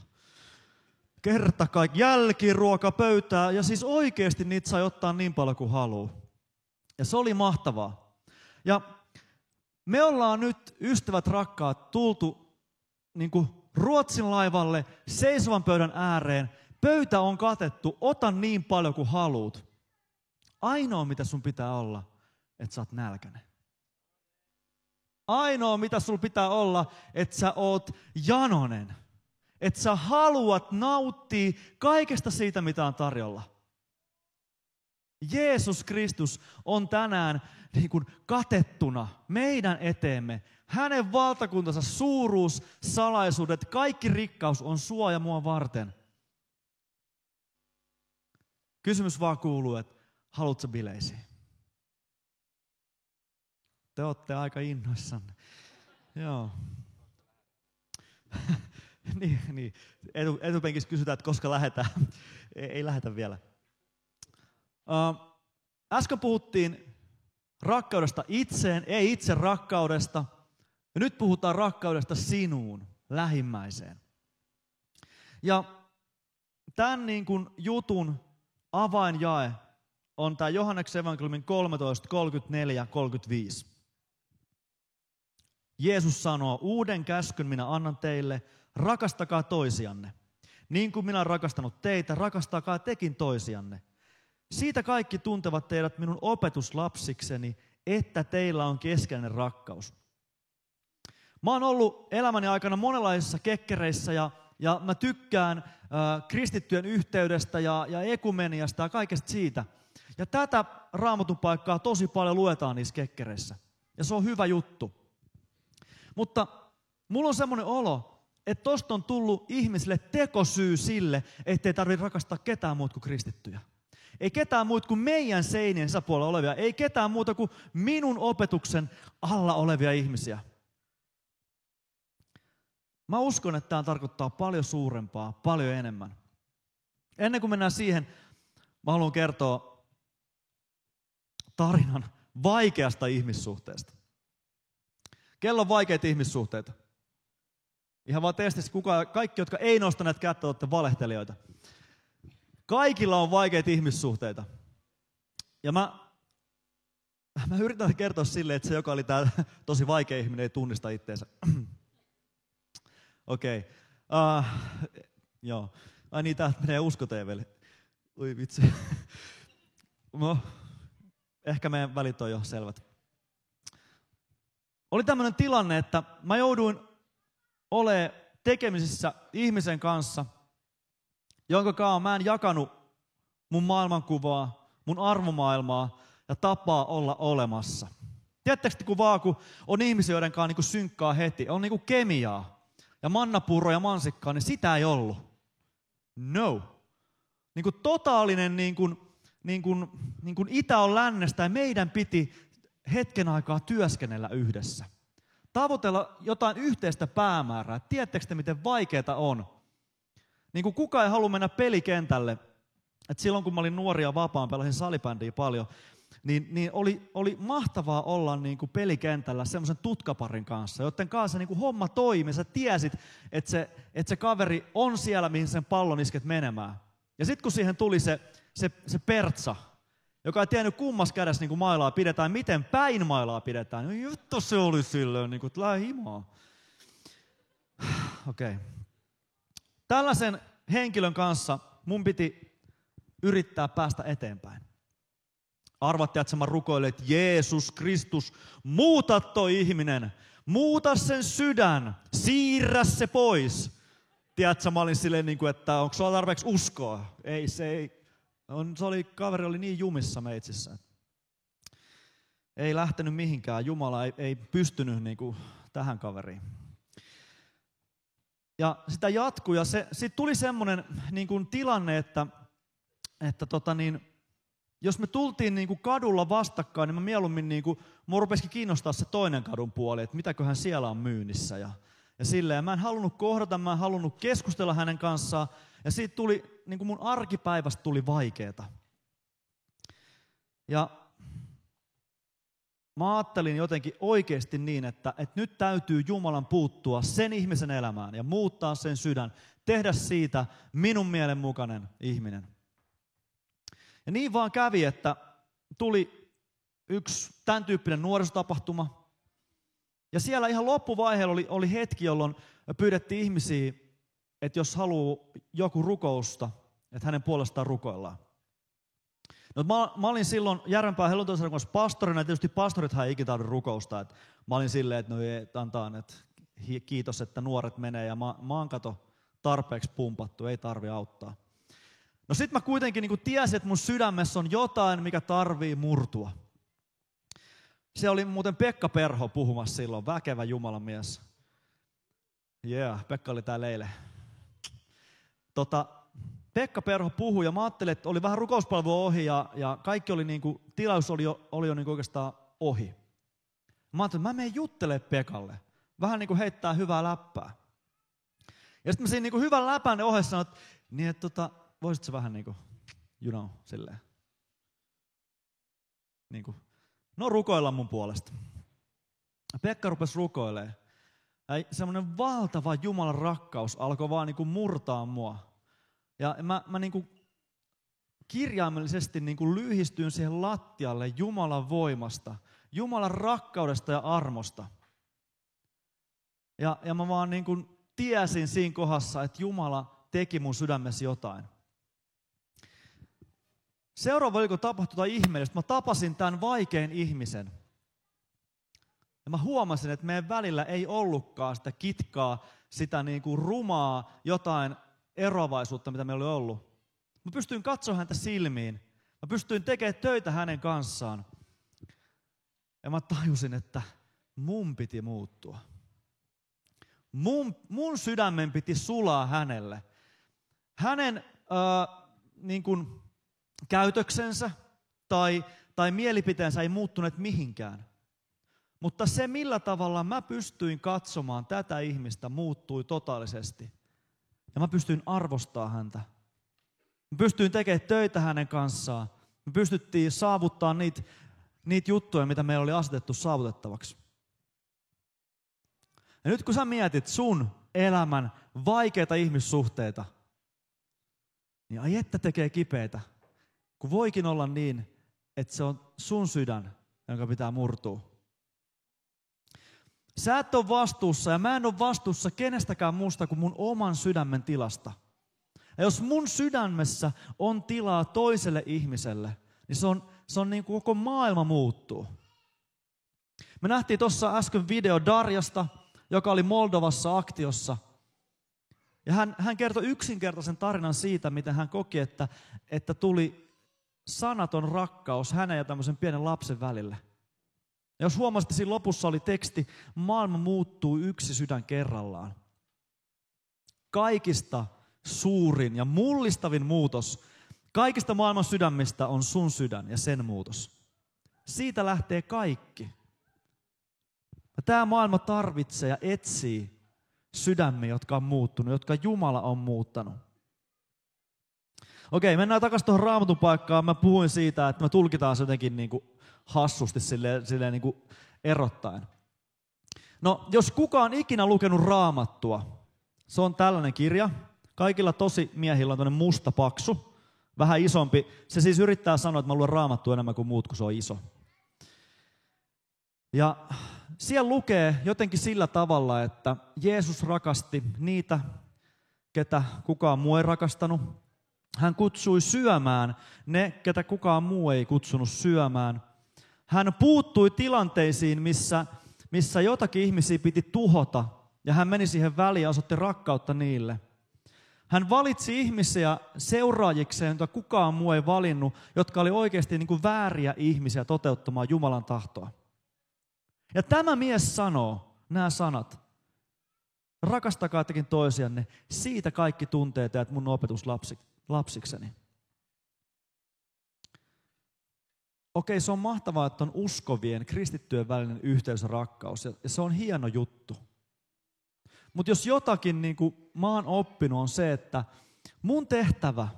Kerta kaikki jälkiruoka pöytää ja siis oikeasti niitä sai ottaa niin paljon kuin haluaa. Ja se oli mahtavaa. Ja me ollaan nyt, ystävät rakkaat, tultu niin kuin Ruotsin laivalle seisovan pöydän ääreen. Pöytä on katettu, ota niin paljon kuin haluut. Ainoa mitä sun pitää olla, että sä oot nälkäinen. Ainoa mitä sul pitää olla, että sä oot janonen. Että sä haluat nauttia kaikesta siitä, mitä on tarjolla. Jeesus Kristus on tänään niin kuin katettuna meidän eteemme. Hänen valtakuntansa suuruus, salaisuudet, kaikki rikkaus on sua ja mua varten. Kysymys vaan kuuluu, että haluatko bileisiin? Te olette aika innoissanne. Joo. niin. Etupenkissä kysytään, että koska lähdetään. Ei lähdetä vielä. Äsken puhuttiin rakkaudesta itseen, ei itse rakkaudesta. Ja nyt puhutaan rakkaudesta sinuun, lähimmäiseen. Ja tämän niin kuin jutun avainjae on tämä Johanneksen evankeliumin 13, 34, 35. Jeesus sanoo, uuden käskyn minä annan teille, rakastakaa toisianne. Niin kuin minä olen rakastanut teitä, rakastakaa tekin toisianne. Siitä kaikki tuntevat teidät minun opetuslapsikseni, että teillä on keskeinen rakkaus. Mä oon ollut elämäni aikana monenlaisissa kekkereissä ja mä tykkään kristittyjen yhteydestä ja ekumeniasta ja kaikesta siitä. Ja tätä Raamatun paikkaa tosi paljon luetaan niissä kekkereissä. Ja se on hyvä juttu. Mutta mulla on semmoinen olo, että tosta on tullut ihmisille tekosyy sille, ettei tarvitse rakastaa ketään muuta kuin kristittyjä. Ei ketään muuta kuin meidän seinien sisäpuolella olevia. Ei ketään muuta kuin minun opetuksen alla olevia ihmisiä. Mä uskon, että tämä tarkoittaa paljon suurempaa, paljon enemmän. Ennen kuin mennään siihen, mä haluan kertoa tarinan vaikeasta ihmissuhteesta. Kello on vaikeita ihmissuhteita. Ihan vaan testissä, kaikki, jotka ei nostaneet kättä, olette valehtelijoita. Kaikilla on vaikeita ihmissuhteita. Ja mä yritän kertoa silleen, että se, joka oli tää tosi vaikea ihminen, ei tunnista itteensä. Okei. Joo. Ai niin, täältä menee Usko-TV:lle. Ui vitsi. No, ehkä meidän välit on jo selvät. Oli tämmöinen tilanne, että mä jouduin olemaan tekemisissä ihmisen kanssa, jonka kanssa mä en jakanut mun maailmankuvaa, mun arvomaailmaa ja tapaa olla olemassa. Tiedättekö, kun on ihmisiä, joiden kanssa niin synkkaa heti, on niin kemiaa ja mannapuuroa ja mansikkaa, niin sitä ei ollut. No. Niin totaalinen niin kuin itä on lännestä ja meidän piti hetken aikaa työskennellä yhdessä. Tavoitella jotain yhteistä päämäärää. Tiedättekö te, miten vaikeaa on? Niin kuin kukaan ei halua mennä pelikentälle. Et silloin kun mä olin nuori ja vapaan, pelasin salibändiä paljon, niin oli mahtavaa olla niin kuin pelikentällä semmoisen tutkaparin kanssa, joten kanssa niin kuin homma toimi. Sä tiesit, että se kaveri on siellä, mihin sen pallon isket menemään. Ja sitten kun siihen tuli se pertsa, joka ei tiennyt kummassa kädessä niin kuin mailaa pidetään, miten päin mailaa pidetään, niin juttu se oli silleen, niin kuin, että lähde himaan. Okei. Tällaisen henkilön kanssa mun piti yrittää päästä eteenpäin. Arvattiin, että mä rukoilin, että Jeesus Kristus, muuta toi ihminen, muuta sen sydän, siirrä se pois. Tiedätkö, mä olin silleen, että onko sulla tarpeeksi uskoa? Ei, se ei. Kaveri oli niin jumissa meitsissä. Ei lähtenyt mihinkään. Jumala ei pystynyt niin kuin tähän kaveriin. Ja sitä jatkui ja siitä tuli semmoinen niin kuin tilanne, että jos me tultiin niin kuin kadulla vastakkain, niin mä mieluummin mua rupesikin kiinnostaa se toinen kadun puoli, että mitäköhän siellä on myynnissä ja silleen. Mä en halunnut kohdata, mä en halunnut keskustella hänen kanssaan ja siitä tuli, niin kuin mun arkipäivästä tuli vaikeeta. Ja mä ajattelin jotenkin oikeasti niin, että nyt täytyy Jumalan puuttua sen ihmisen elämään ja muuttaa sen sydän, tehdä siitä minun mielen mukainen ihminen. Ja niin vaan kävi, että tuli yksi tämän tyyppinen nuorisotapahtuma. Ja siellä ihan loppuvaiheella oli hetki, jolloin pyydettiin ihmisiä, että jos haluaa joku rukousta, että hänen puolestaan rukoillaan. No, mä olin silloin Järvenpään helluntaisseurakunnassa pastorina, ja tietysti pastorithan ei ikinä tarvitse rukousta. Että mä olin silleen, että kiitos, että nuoret menee, ja mä oon tarpeeksi pumpattu, ei tarvi auttaa. No sit mä kuitenkin niin tiesin, että mun sydämessä on jotain, mikä tarvii murtua. Se oli muuten Pekka Perho puhumassa silloin, väkevä Jumalan mies. Pekka oli täällä eilen. Pekka Perho puhui ja mä ajattelin, että oli vähän rukouspalvelu ohi ja kaikki oli tilaus oli jo oikeastaan ohi. Mä ajattelin, että mä menen juttelemaan Pekalle. Vähän heittää hyvää läppää. Ja sitten mä siinä hyvän läpän ohessa sanoin, että voisit sä vähän silleen. Rukoilla mun puolesta. Pekka rupesi rukoilemaan. Ja semmoinen valtava Jumalan rakkaus alkoi vaan murtaa mua. Ja mä kirjaimellisesti lyhistyin siihen lattialle Jumalan voimasta, Jumalan rakkaudesta ja armosta. Ja mä vaan tiesin siinä kohdassa, että Jumala teki mun sydämessä jotain. Seuraava viikko tapahtui jotain ihmeellistä. Mä tapasin tämän vaikean ihmisen. Ja mä huomasin, että meidän välillä ei ollutkaan sitä kitkaa, sitä rumaa jotain eroavaisuutta, mitä meillä oli ollut. Mä pystyin katsomaan häntä silmiin. Mä pystyin tekemään töitä hänen kanssaan. Ja mä tajusin, että mun piti muuttua. Mun sydämen piti sulaa hänelle. Hänen käytöksensä tai mielipiteensä ei muuttuneet mihinkään. Mutta se, millä tavalla mä pystyin katsomaan tätä ihmistä, muuttui totaalisesti. Ja mä pystyin arvostamaan häntä. Mä pystyin tekemään töitä hänen kanssaan. Me pystyttiin saavuttamaan niitä juttuja, mitä meillä oli asetettu saavutettavaksi. Ja nyt kun sä mietit sun elämän vaikeita ihmissuhteita, niin ai että tekee kipeitä. Kun voikin olla niin, että se on sun sydän, jonka pitää murtua. Sä et ole vastuussa ja mä en ole vastuussa kenestäkään muusta kuin mun oman sydämen tilasta. Ja jos mun sydämessä on tilaa toiselle ihmiselle, niin se on niin kuin koko maailma muuttuu. Me nähtiin tuossa äsken video Darjasta, joka oli Moldovassa aktiossa. Ja hän kertoi yksinkertaisen tarinan siitä, miten hän koki, että tuli sanaton rakkaus hänen ja tämmöisen pienen lapsen välille. Ja jos huomasitte, siinä lopussa oli teksti, maailma muuttuu yksi sydän kerrallaan. Kaikista suurin ja mullistavin muutos kaikista maailman sydämistä on sun sydän ja sen muutos. Siitä lähtee kaikki. Ja tämä maailma tarvitsee ja etsii sydämiä, jotka on muuttunut, jotka Jumala on muuttanut. Okei, mennään takaisin tuohon Raamatun paikkaan. Mä puhuin siitä, että me tulkitaan se jotenkin niin kuin hassusti silleen niin kuin erottaen. No, jos kukaan on ikinä lukenut Raamattua, se on tällainen kirja. Kaikilla tosi miehillä on tämmöinen musta paksu, vähän isompi. Se siis yrittää sanoa, että mä luen Raamattua enemmän kuin muut, kun se on iso. Ja siellä lukee jotenkin sillä tavalla, että Jeesus rakasti niitä, ketä kukaan muu ei rakastanut. Hän kutsui syömään ne, ketä kukaan muu ei kutsunut syömään. Hän puuttui tilanteisiin, missä jotakin ihmisiä piti tuhota, ja hän meni siihen väliin ja osoitti rakkautta niille. Hän valitsi ihmisiä seuraajikseen, joita kukaan muu ei valinnut, jotka oli oikeasti niin kuin vääriä ihmisiä toteuttamaan Jumalan tahtoa. Ja tämä mies sanoo nämä sanat. Rakastakaa tekin toisianne, siitä kaikki tuntee teidät mun opetuslapsikseni. Okei, se on mahtavaa, että on uskovien, kristittyjen välinen yhteys ja rakkaus, ja se on hieno juttu. Mutta jos jotakin niin kuin mä oon oppinut on se, että mun tehtävä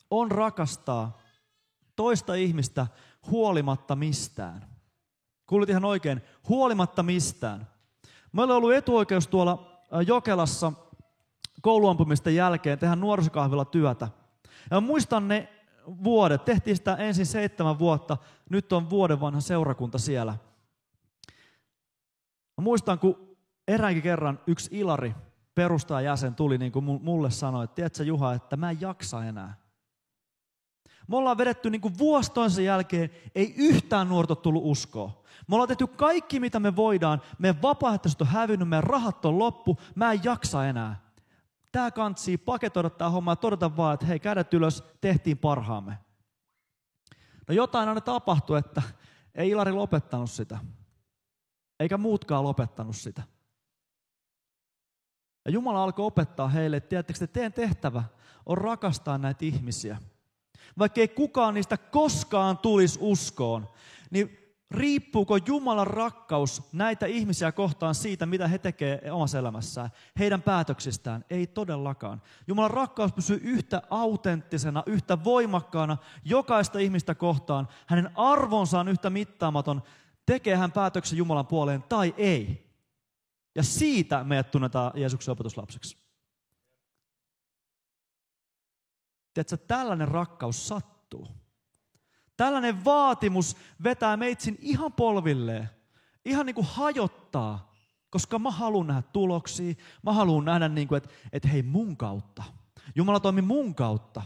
on rakastaa toista ihmistä huolimatta mistään. Kuulit ihan oikein, huolimatta mistään. Meillä on ollut etuoikeus tuolla Jokelassa kouluampumisten jälkeen tehdä nuorisokahvilla työtä. Ja muistan ne vuodet, tehtiin sitä ensin 7 vuotta, nyt on vuoden vanha seurakunta siellä. Mä muistan, kun eräänkin kerran yksi Ilari, perustajajäsen, tuli niin kuin mulle sanoi, että tiedätkö Juha, että mä en jaksa enää. Me ollaan vedetty niin kuin vuosi toisensa jälkeen, ei yhtään nuorta tullut uskoa. Me ollaan tehty kaikki, mitä me voidaan. Meidän vapaaehtoiset on hävinnyt, meidän rahat on loppu. Mä en jaksa enää. Tää kantsii paketoida tää homma ja todeta vaan, että hei, kädet ylös, tehtiin parhaamme. No jotain aina tapahtui, että ei Ilari lopettanut sitä. Eikä muutkaan lopettanut sitä. Ja Jumala alkoi opettaa heille, että tiedättekö, että teidän tehtävä on rakastaa näitä ihmisiä. Vaikka ei kukaan niistä koskaan tulisi uskoon, niin riippuuko Jumalan rakkaus näitä ihmisiä kohtaan siitä, mitä he tekevät omassa elämässään, heidän päätöksistään? Ei todellakaan. Jumalan rakkaus pysyy yhtä autenttisena, yhtä voimakkaana jokaista ihmistä kohtaan. Hänen arvonsa on yhtä mittaamaton, tekee hän päätöksen Jumalan puoleen tai ei. Ja siitä meidät tunnetaan Jeesuksen opetuslapsiksi. Tiedätkö, tällainen rakkaus sattuu. Tällainen vaatimus vetää meitsin ihan polvilleen, ihan niin kuin hajottaa, koska mä haluan nähdä tuloksia, mä haluan nähdä, niin kuin, että hei mun kautta. Jumala toimi mun kautta.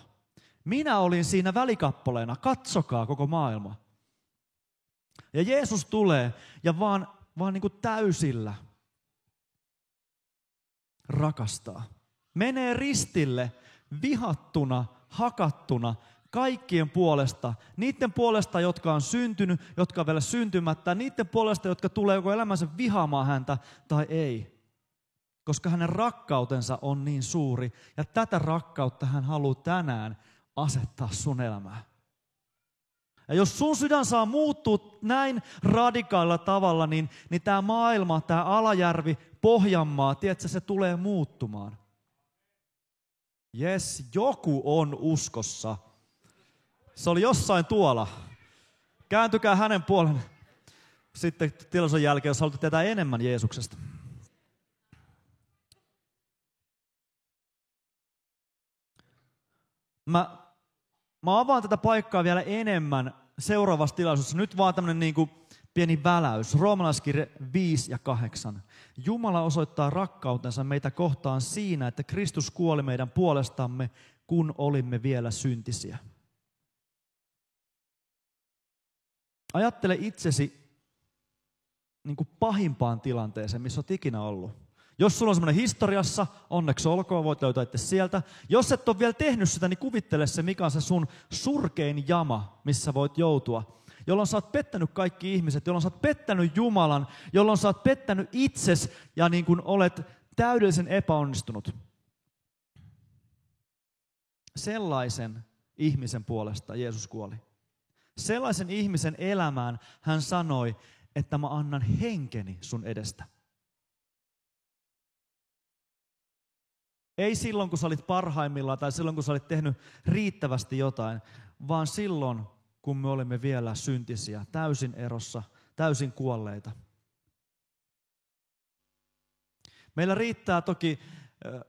Minä olin siinä välikappaleena, katsokaa koko maailma. Ja Jeesus tulee ja vaan niin kuin täysillä rakastaa. Menee ristille vihattuna, hakattuna, kaikkien puolesta. Niiden puolesta, jotka on syntynyt, jotka on vielä syntymättä. Niiden puolesta, jotka tulee joko elämänsä vihaamaan häntä tai ei. Koska hänen rakkautensa on niin suuri. Ja tätä rakkautta hän haluaa tänään asettaa sun elämään. Ja jos sun sydän saa muuttua näin radikaalilla tavalla, niin tämä maailma, tämä Alajärvi, Pohjanmaa, tiedätkö, se tulee muuttumaan. Jes, joku on uskossa. Se oli jossain tuolla. Kääntykää hänen puolen sitten tilaisuuden jälkeen, jos haluatte tietää enemmän Jeesuksesta. Mä avaan tätä paikkaa vielä enemmän seuraavassa tilaisuudessa. Nyt vaan tämmöinen niin kuin pieni väläys. Roomalaiskirje 5 ja 8. Jumala osoittaa rakkautensa meitä kohtaan siinä, että Kristus kuoli meidän puolestamme, kun olimme vielä syntisiä. Ajattele itsesi niin kuin pahimpaan tilanteeseen, missä olet ikinä ollut. Jos sulla on semmoinen historiassa, onneksi olkoon, voit löytää itse sieltä. Jos et ole vielä tehnyt sitä, niin kuvittele se, mikä on se sun surkein jama, missä voit joutua. Jolloin sä oot pettänyt kaikki ihmiset, jolloin sä oot pettänyt Jumalan, jolloin sä oot pettänyt itses ja niin kuin olet täydellisen epäonnistunut. Sellaisen ihmisen puolesta Jeesus kuoli. Sellaisen ihmisen elämään hän sanoi, että mä annan henkeni sun edestä. Ei silloin, kun sä olit parhaimmillaan tai silloin, kun sä olit tehnyt riittävästi jotain, vaan silloin, kun me olimme vielä syntisiä, täysin erossa, täysin kuolleita. Meillä riittää toki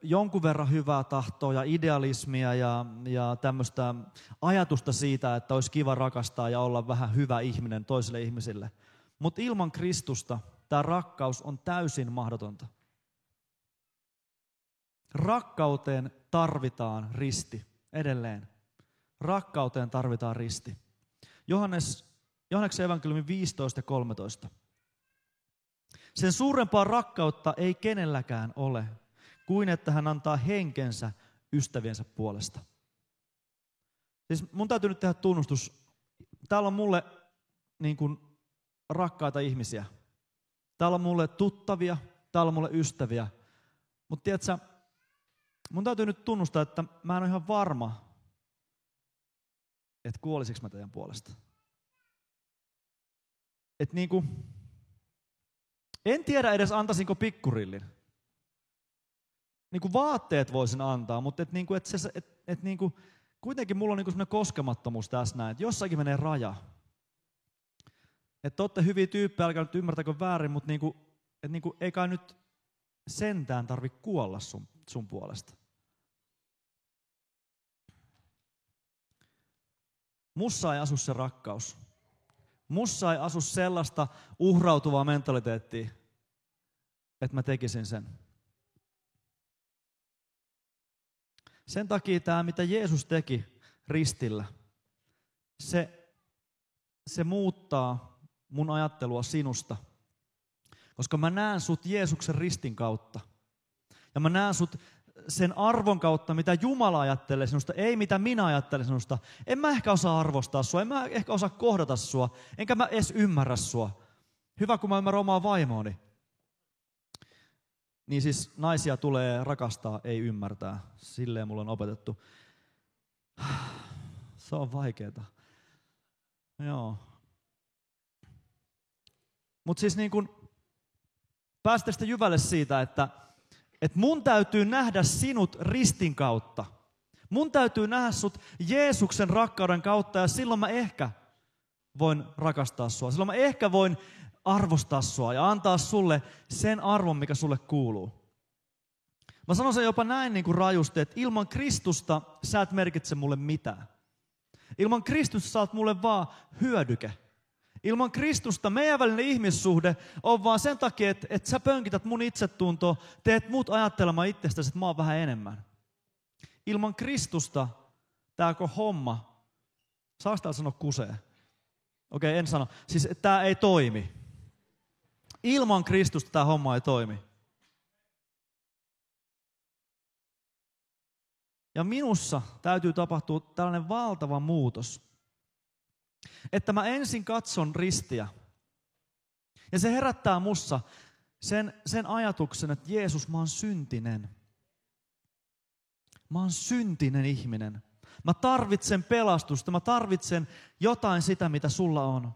jonkun verran hyvää tahtoa ja idealismia ja tämmöistä ajatusta siitä, että olisi kiva rakastaa ja olla vähän hyvä ihminen toisille ihmisille. Mutta ilman Kristusta tämä rakkaus on täysin mahdotonta. Rakkauteen tarvitaan risti edelleen. Rakkauteen tarvitaan risti. Johanneksen evankeliumin 15 ja 13. Sen suurempaa rakkautta ei kenelläkään ole, kuin että hän antaa henkensä ystäviensä puolesta. Siis mun täytyy nyt tehdä tunnustus. Täällä on mulle niin kuin rakkaita ihmisiä. Täällä on mulle tuttavia, täällä on mulle ystäviä. Mutta tiedätkö, mun täytyy nyt tunnustaa, että mä en ole ihan varma, että kuolisinko mä teidän puolesta. Että niinku, en tiedä edes antaisinko pikkurillin. Niinku vaatteet voisin antaa, mutta kuitenkin mulla on niinku semmoinen koskemattomuus tässä näin, että jossakin menee raja. Että olette hyviä tyyppejä, älkää nyt ymmärtäkö väärin, mutta ei kai nyt sentään tarvitse kuolla sun puolesta. Mussa ei asu se rakkaus. Mussa ei asu sellaista uhrautuvaa mentaliteettia, että mä tekisin sen. Sen takia tämä, mitä Jeesus teki ristillä, se muuttaa mun ajattelua sinusta. Koska mä näen sut Jeesuksen ristin kautta. Ja mä näen sut sen arvon kautta, mitä Jumala ajattelee sinusta, ei mitä minä ajattelen sinusta. En mä ehkä osaa arvostaa sua, en mä ehkä osaa kohdata sua, enkä mä edes ymmärrä sua. Hyvä, kun mä ymmärrän omaa vaimoani. Niin siis naisia tulee rakastaa, ei ymmärtää. Silleen mulla on opetettu. Se on vaikeeta. Joo. Mutta siis niin kun päästä sitten jyvälle siitä, että mun täytyy nähdä sinut ristin kautta. Mun täytyy nähdä sut Jeesuksen rakkauden kautta ja silloin mä ehkä voin rakastaa sua. Silloin mä ehkä voin arvostaa sua ja antaa sulle sen arvon, mikä sulle kuuluu. Mä sanon sen jopa näin niin kuin rajusti, että ilman Kristusta sä et merkitse mulle mitään. Ilman Kristusta sä oot mulle vaan hyödyke. Ilman Kristusta meidän välinen ihmissuhde on vaan sen takia, että sä pönkität mun itsetuntoa, teet mut ajattelemaan itsestäsi, että mä oon vähän enemmän. Ilman Kristusta tää koko homma, saako täällä sanoa kusee? Okei, en sano. Siis tää ei toimi. Ilman Kristusta tää homma ei toimi. Ja minussa täytyy tapahtua tällainen valtava muutos. Että mä ensin katson ristiä. Ja se herättää mussa sen ajatuksen, että Jeesus, mä oon syntinen. Mä oon syntinen ihminen. Mä tarvitsen pelastusta, mä tarvitsen jotain sitä, mitä sulla on.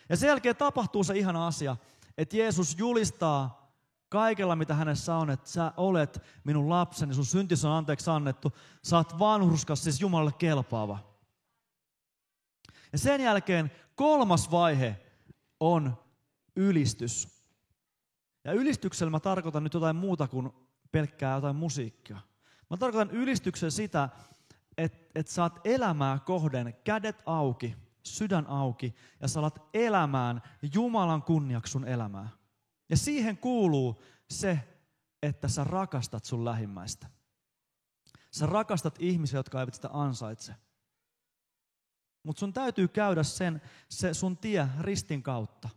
Ja sen jälkeen tapahtuu se ihana asia, että Jeesus julistaa kaikella, mitä hänessä on, että sä olet minun lapseni, sun syntisi on anteeksi annettu, sä oot vanhurskas, siis Jumalalle kelpaava. Ja sen jälkeen 3. vaihe on ylistys. Ja ylistyksellä mä tarkoitan nyt jotain muuta kuin pelkkää jotain musiikkia. Mä tarkoitan ylistyksen sitä, että saat elämää kohden kädet auki, sydän auki ja sä alat elämään Jumalan kunniaksi sun elämää. Ja siihen kuuluu se, että sä rakastat sun lähimmäistä. Sä rakastat ihmisiä, jotka eivät sitä ansaitse. Mutta sun täytyy käydä se sun tie ristin kautta.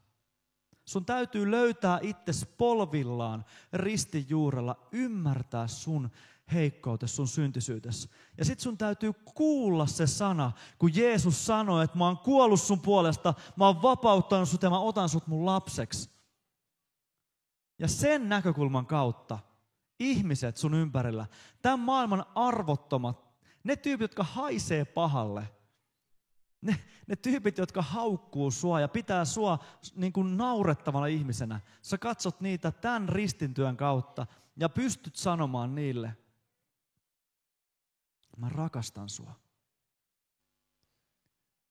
Sun täytyy löytää itses polvillaan ristin juurella, ymmärtää sun heikkoutesi, sun syntisyytesi. Ja sit sun täytyy kuulla se sana, kun Jeesus sanoi, että mä oon kuollut sun puolesta, mä oon vapauttanut sut ja mä otan sut mun lapseksi. Ja sen näkökulman kautta ihmiset sun ympärillä, tämän maailman arvottomat, ne tyypit, jotka haisee pahalle, ne tyypit, jotka haukkuu sua ja pitää sua niin kuin naurettavana ihmisenä, sä katsot niitä tämän ristintyön kautta ja pystyt sanomaan niille, mä rakastan sua.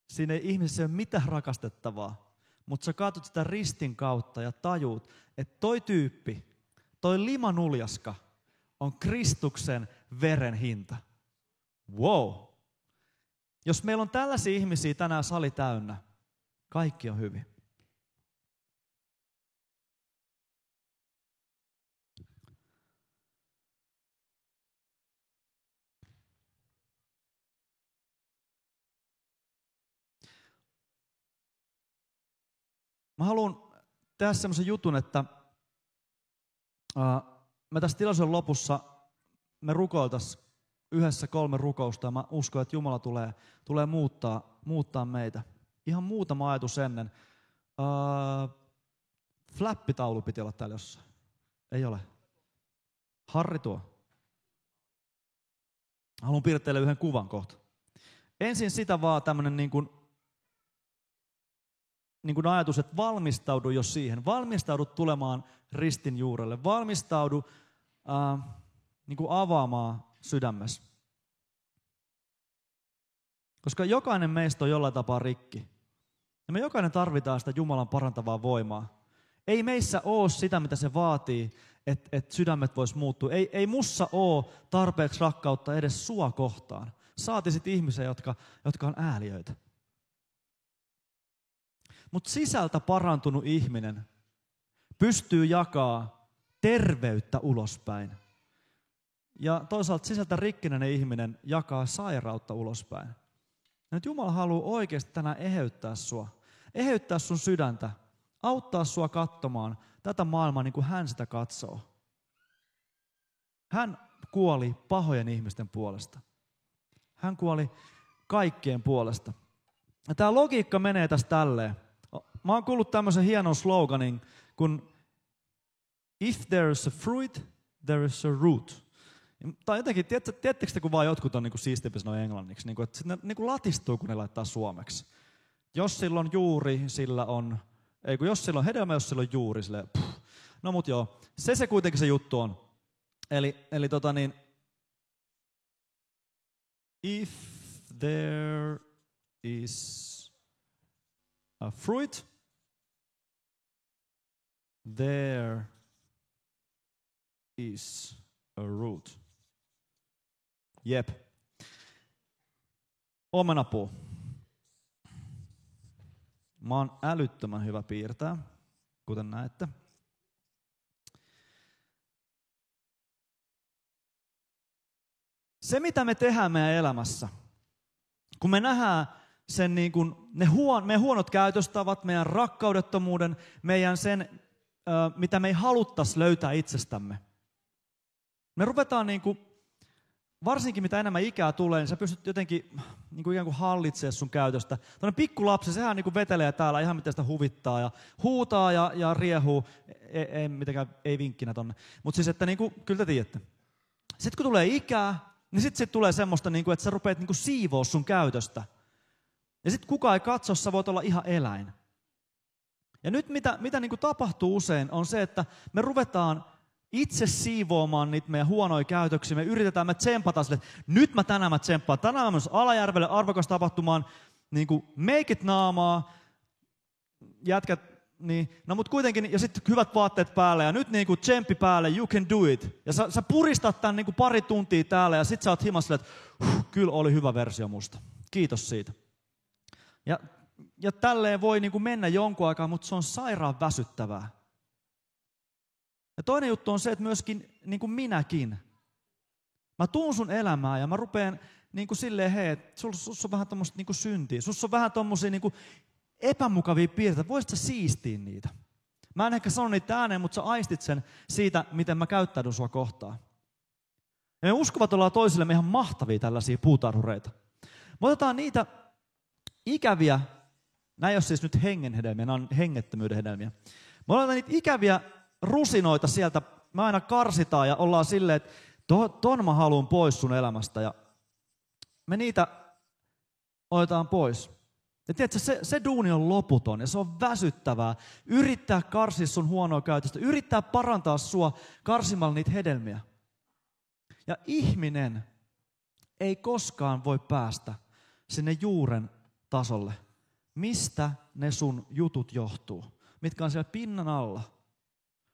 Siinä ei ihmisessä ole mitään rakastettavaa, mutta sä katsot sitä ristin kautta ja tajuut, että toi tyyppi, toi limanuljaska on Kristuksen veren hinta. Wow! Jos meillä on tällaisia ihmisiä tänään sali täynnä, kaikki on hyvin. Mä haluan tehdä semmoisen jutun, että me tässä tilaisuuden lopussa me rukoiltaisiin yhdessä 3 rukousta ja mä uskon, että Jumala tulee muuttaa meitä. Ihan muutama ajatus ennen. Flappitaulu piti olla täällä jossain. Ei ole. Harri tuo. Haluan piirtää teille yhden kuvan kohta. Ensin sitä vaan tämmönen niin kuin ajatus, että valmistaudu jo siihen. Valmistaudu tulemaan ristin juurelle. Valmistaudu niin kuin avaamaan sydämessä. Koska jokainen meistä on jollain tapaa rikki. Ja me jokainen tarvitaan sitä Jumalan parantavaa voimaa. Ei meissä ole sitä, mitä se vaatii, että sydämet vois muuttua. Ei mussa ole tarpeeksi rakkautta edes sua kohtaan. Saati sit ihmisiä, jotka on ääliöitä. Mutta sisältä parantunut ihminen pystyy jakaa terveyttä ulospäin. Ja toisaalta sisältä rikkinäinen ihminen jakaa sairautta ulospäin. Ja nyt Jumala haluaa oikeasti tänään eheyttää sua. Eheyttää sun sydäntä. Auttaa sua katsomaan tätä maailmaa niin kuin hän sitä katsoo. Hän kuoli pahojen ihmisten puolesta. Hän kuoli kaikkien puolesta. Ja tämä logiikka menee tässä tälleen. Mä oon kuullut tämmöisen hienon sloganin, kun if there is a fruit, there is a root. Tai jotenkin, tiedättekö te, kun vaan jotkut on siistimpi sanoa englanniksi, niin kuin, että ne niin kuin latistuu, kun ne laittaa suomeksi. Jos sillä on juuri, sillä on, jos sillä on hedelmä, jos sillä on juuri, sillä no mut joo, se kuitenkin se juttu on. Eli if there is a fruit, there is a root. Jep. Omenapuu. Mä oon älyttömän hyvä piirtää, kuten näette. Se, mitä me tehdään meidän elämässä, kun me nähdään sen niin kuin meidän huonot käytöstavat, meidän rakkaudettomuuden, meidän sen, mitä me ei haluttaisi löytää itsestämme. Me ruvetaan niin kuin, varsinkin mitä enemmän ikää tulee, niin sä pystyt jotenkin niin kuin ikään kuin hallitsemaan sun käytöstä. Tuollainen pikkulapsi, sehän niin kuin vetelee täällä ihan miten sitä huvittaa ja huutaa ja riehuu. Ei vinkkinä tonne. Mutta siis, että niin kuin, kyllä te tiedätte. Sitten kun tulee ikää, niin sitten tulee semmoista, niin kuin, että sä rupeat niin kuin siivoa sun käytöstä. Ja sitten kukaan ei katso, sä voit olla ihan eläin. Ja nyt mitä niin kuin tapahtuu usein on se, että me ruvetaan itse siivoamaan niitä meidän huonoja käytöksiä. Me yritetään, me tsempata sille, että nyt tänään mä tsemppaan. Tänään mä menen Alajärvelle arvokas tapahtumaan, niin kuin make it naamaa, jätkät, niin, no mut kuitenkin, ja sitten hyvät vaatteet päälle, ja nyt niin kuin tsemppi päälle, you can do it. Ja sä puristat tämän niin kuin pari tuntia täällä, ja sit sä oot himassa silleen, että kyllä oli hyvä versio musta. Kiitos siitä. Ja tälleen voi niin kuin mennä jonkun aikaa, mutta se on sairaan väsyttävää. Ja toinen juttu on se, että myöskin niin kuin minäkin. Mä tuun sun elämää ja mä rupean niin kuin silleen, hei, että sus on vähän tommoista niin kuin syntiä. Sus on vähän tommosia niin kuin epämukavia piirteitä. Voisit sä siistiä niitä? Mä en ehkä sano niitä ääneen, mutta sä aistit sen siitä, miten mä käyttäydyn sua kohtaan. Ja me uskovat ollaan toisillemme ihan mahtavia tällaisia puutarhureita. Me otetaan niitä ikäviä, nämä ei ole siis nyt hengen hedelmiä, nämä on hengettömyyden hedelmiä. Me otetaan niitä ikäviä rusinoita sieltä, me aina karsitaan ja ollaan silleen, että ton mä haluan pois sun elämästä. Ja me niitä otetaan pois. Ja tiedätkö, se duuni on loputon ja se on väsyttävää. Yrittää karsia sun huonoa käytöstä, yrittää parantaa sua karsimalla niitä hedelmiä. Ja ihminen ei koskaan voi päästä sinne juuren tasolle. Mistä ne sun jutut johtuu? Mitkä on siellä pinnan alla?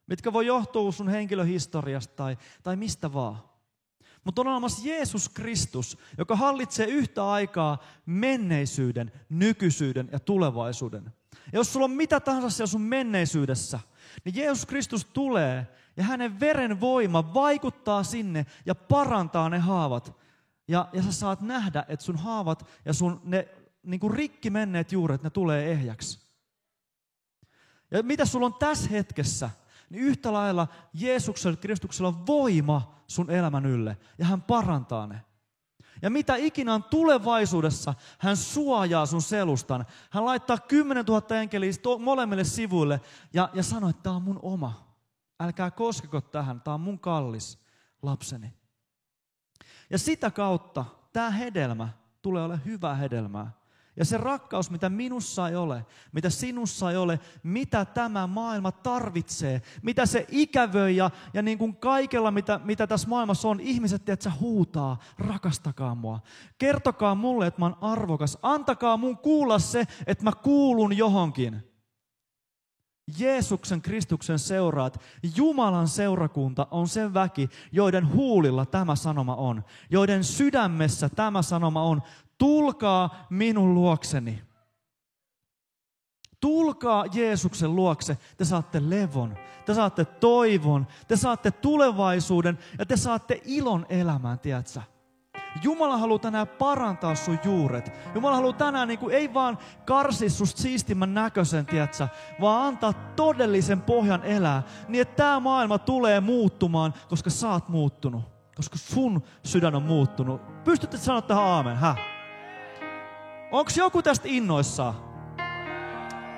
Mitkä voi johtua sun henkilöhistoriasta tai mistä vaan? Mutta on olemassa Jeesus Kristus, joka hallitsee yhtä aikaa menneisyyden, nykyisyyden ja tulevaisuuden. Ja jos sulla on mitä tahansa siellä sun menneisyydessä, niin Jeesus Kristus tulee ja hänen veren voima vaikuttaa sinne ja parantaa ne haavat. Ja sä saat nähdä, että sun haavat ja sun ne niin kuin rikki menneet juuret, ne tulee ehjäksi. Ja mitä sulla on tässä hetkessä, niin yhtä lailla Jeesuksella, Kristuksella on voima sun elämän ylle ja hän parantaa ne. Ja mitä ikinä on tulevaisuudessa, hän suojaa sun selustan. Hän laittaa 10 000 enkeliä molemmille sivuille ja sanoo, että tämä on mun oma. Älkää koskeko tähän, tämä on mun kallis lapseni. Ja sitä kautta tämä hedelmä tulee olemaan hyvää hedelmää. Ja se rakkaus, mitä minussa ei ole, mitä sinussa ei ole, mitä tämä maailma tarvitsee, mitä se ikävöi ja niin kuin kaikella, mitä tässä maailmassa on, ihmiset, tiedätkö, huutaa, rakastakaa mua. Kertokaa mulle, että mä oon arvokas. Antakaa mun kuulla se, että mä kuulun johonkin. Jeesuksen Kristuksen seuraat, Jumalan seurakunta on se väki, joiden huulilla tämä sanoma on, joiden sydämessä tämä sanoma on. Tulkaa minun luokseni. Tulkaa Jeesuksen luokse. Te saatte levon, te saatte toivon, te saatte tulevaisuuden ja te saatte ilon elämään, tiedätkö? Jumala haluaa tänään parantaa sun juuret. Jumala haluaa tänään ei vaan karsi susta siistimmän näköisen, tiedätkö? Vaan antaa todellisen pohjan elää. Niin että tämä maailma tulee muuttumaan, koska sä oot muuttunut. Koska sun sydän on muuttunut. Pystytte sanoa tähän aamen, Onko joku tästä innoissaan?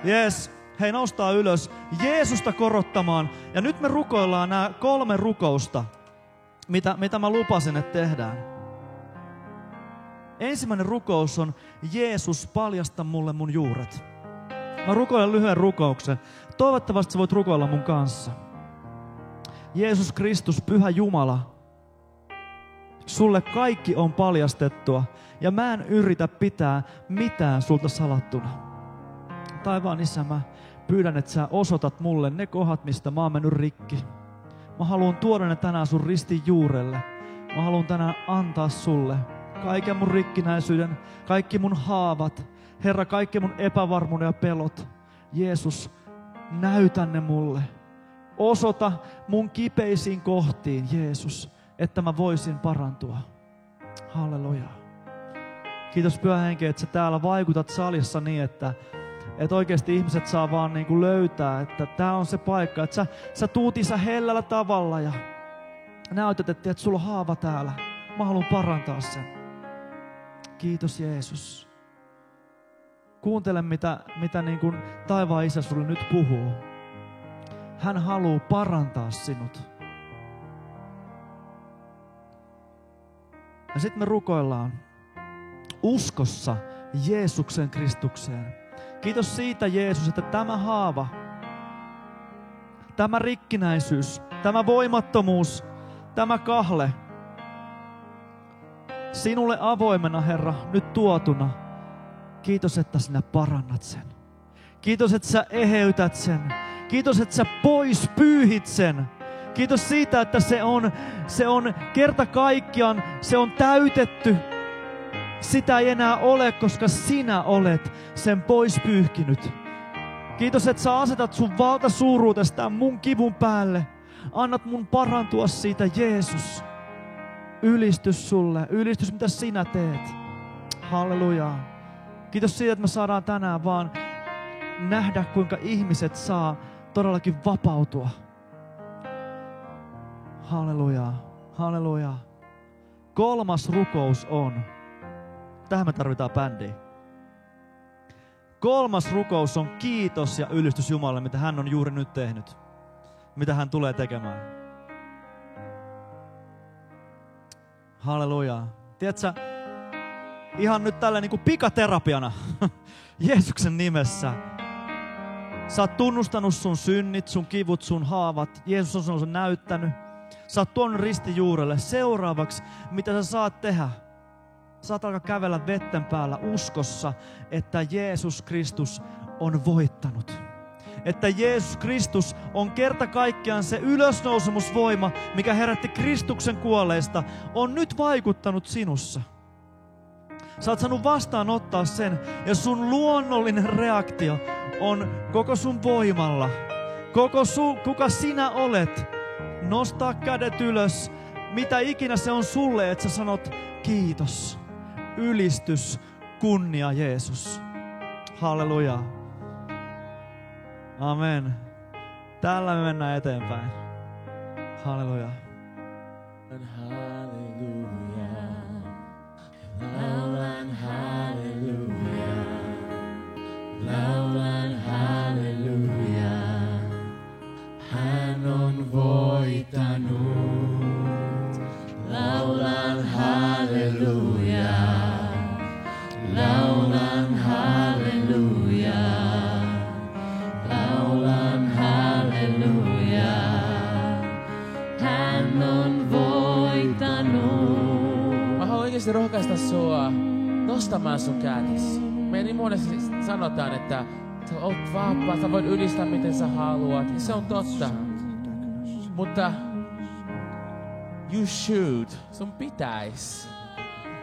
Yes. Hei, noustaan ylös. Jeesusta korottamaan. Ja nyt me rukoillaan nämä 3 rukousta, mitä mä lupasin, että tehdään. Ensimmäinen rukous on, Jeesus, paljasta mulle mun juuret. Mä rukoilen lyhyen rukouksen. Toivottavasti sä voit rukoilla mun kanssa. Jeesus Kristus, Pyhä Jumala, sulle kaikki on paljastettua ja mä en yritä pitää mitään sulta salattuna. Taivaan Isä, mä pyydän, että sä osoitat mulle ne kohdat, mistä mä oon mennyt rikki. Mä haluan tuoda ne tänään sun ristin juurelle. Mä haluan tänään antaa sulle kaiken mun rikkinäisyyden, kaikki mun haavat. Herra, kaikki mun epävarmuuden ja pelot. Jeesus, näytä ne mulle. Osoita mun kipeisiin kohtiin, Jeesus, että mä voisin parantua. Halleluja. Kiitos Pyhä Henki, että sä täällä vaikutat salissa niin, että oikeasti ihmiset saa vaan niin kuin löytää, että tää on se paikka, että sä tuut Isä hellällä tavalla ja näytät, että sulla on haava täällä. Mä haluan parantaa sen. Kiitos Jeesus. Kuuntele, mitä niin kuin taivaan Isä sulle nyt puhuu. Hän haluaa parantaa sinut. Ja sitten me rukoillaan uskossa Jeesuksen Kristukseen. Kiitos siitä, Jeesus, että tämä haava, tämä rikkinäisyys, tämä voimattomuus, tämä kahle, sinulle avoimena, Herra, nyt tuotuna. Kiitos, että sinä parannat sen. Kiitos, että sä eheytät sen. Kiitos, että sä pois pyyhit sen. Kiitos siitä, että se on kerta kaikkiaan, se on täytetty. Sitä ei enää ole, koska sinä olet sen pois pyyhkinyt. Kiitos, että sä asetat sun valtasuuruudesta mun kivun päälle. Annat mun parantua siitä, Jeesus. Ylistys sulle. Ylistys, mitä sinä teet. Halleluja. Kiitos siitä, että me saadaan tänään vaan nähdä, kuinka ihmiset saa todellakin vapautua. Halleluja, halleluja. 3. rukous on, tähän me tarvitaan bändiä. 3. rukous on kiitos ja ylistys Jumalalle, mitä hän on juuri nyt tehnyt. Mitä hän tulee tekemään. Halleluja. Tiedätkö, ihan nyt tällä niin kuin pikaterapiana Jeesuksen nimessä. Sä oot tunnustanut sun synnit, sun kivut, sun haavat. Jeesus on sun näyttänyt. Sä oot tuonut ristijuurelle. Seuraavaksi, mitä sä saat tehdä? Saat alkaa kävellä vetten päällä uskossa, että Jeesus Kristus on voittanut. Että Jeesus Kristus on kerta kaikkiaan se ylösnousemusvoima, mikä herätti Kristuksen kuolleista, on nyt vaikuttanut sinussa. Sä oot saanut vastaanottaa sen, ja sun luonnollinen reaktio on koko sun voimalla, kuka sinä olet, nostaa kädet ylös, mitä ikinä se on sulle, että sä sanot kiitos, ylistys, kunnia Jeesus. Halleluja. Amen. Tällä me mennään eteenpäin. Halleluja. Laulan halleluja. Laulan halleluja. Hän on voittanut. Laulan halleluja. Laulan halleluja. Laulan halleluja. Hän on voittanut. Mä haluan oikeasti rohkaista sua nostamaan sun kätesi. Me niin monesti sanotaan, että sä oot vapaa, sä voit ylistää miten sä haluat. Ja se on totta. Mutta you should, sun pitäis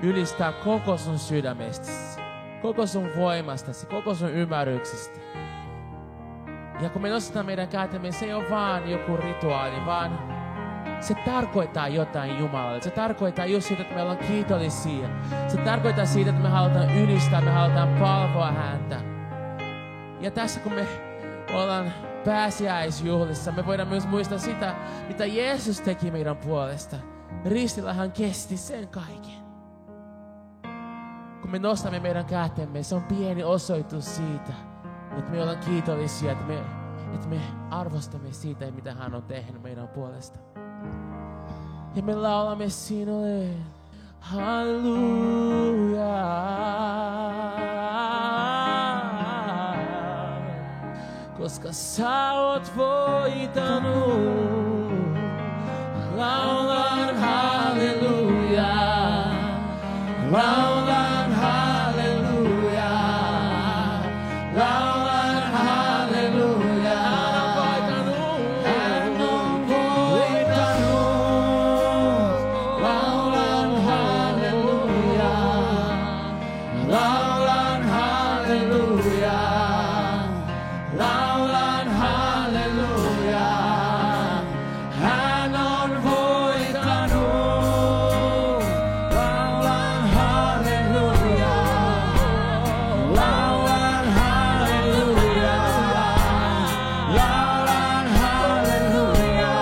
ylistää koko sun sydämestäsi, koko sun voimastasi, koko sun ymmärryksestä. Ja kun me nostetaan meidän kätemme, se ei ole vaan joku rituaali, vaan se tarkoittaa jotain Jumalalle. Se tarkoittaa just siitä, että me ollaan kiitollisia. Se tarkoittaa siitä, että me halutaan ylistää, me halutaan palvoa häntä. Ja tässä kun me ollaan pääsiäisjuhlissa, me voidaan myös muistaa sitä, mitä Jeesus teki meidän puolesta. Ristillä hän kesti sen kaiken. Kun me nostamme meidän kätemme, se on pieni osoitus siitä, että me ollaan kiitollisia, että me arvostamme siitä, mitä hän on tehnyt meidän puolesta. Ja me laulamme sinulle, halleluja. Koska sä oot voittanut, laulan halleluja. Laulan halleluja. Laulan halleluja. Hän on voittanut. Laulan halleluja. Laulan halleluja. Laulan halleluja. Hän on voittanut. Laulan halleluja. Laulan halleluja. Laulan halleluja.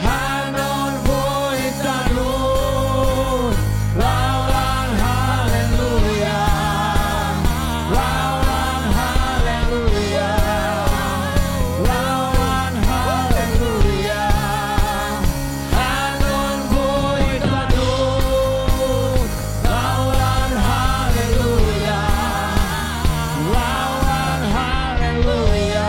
Hän on voittanut. Laulan halleluja. Laulan halleluja. Laulan halleluja. Hän on voittanut. Laulan halleluja. Laulan halleluja.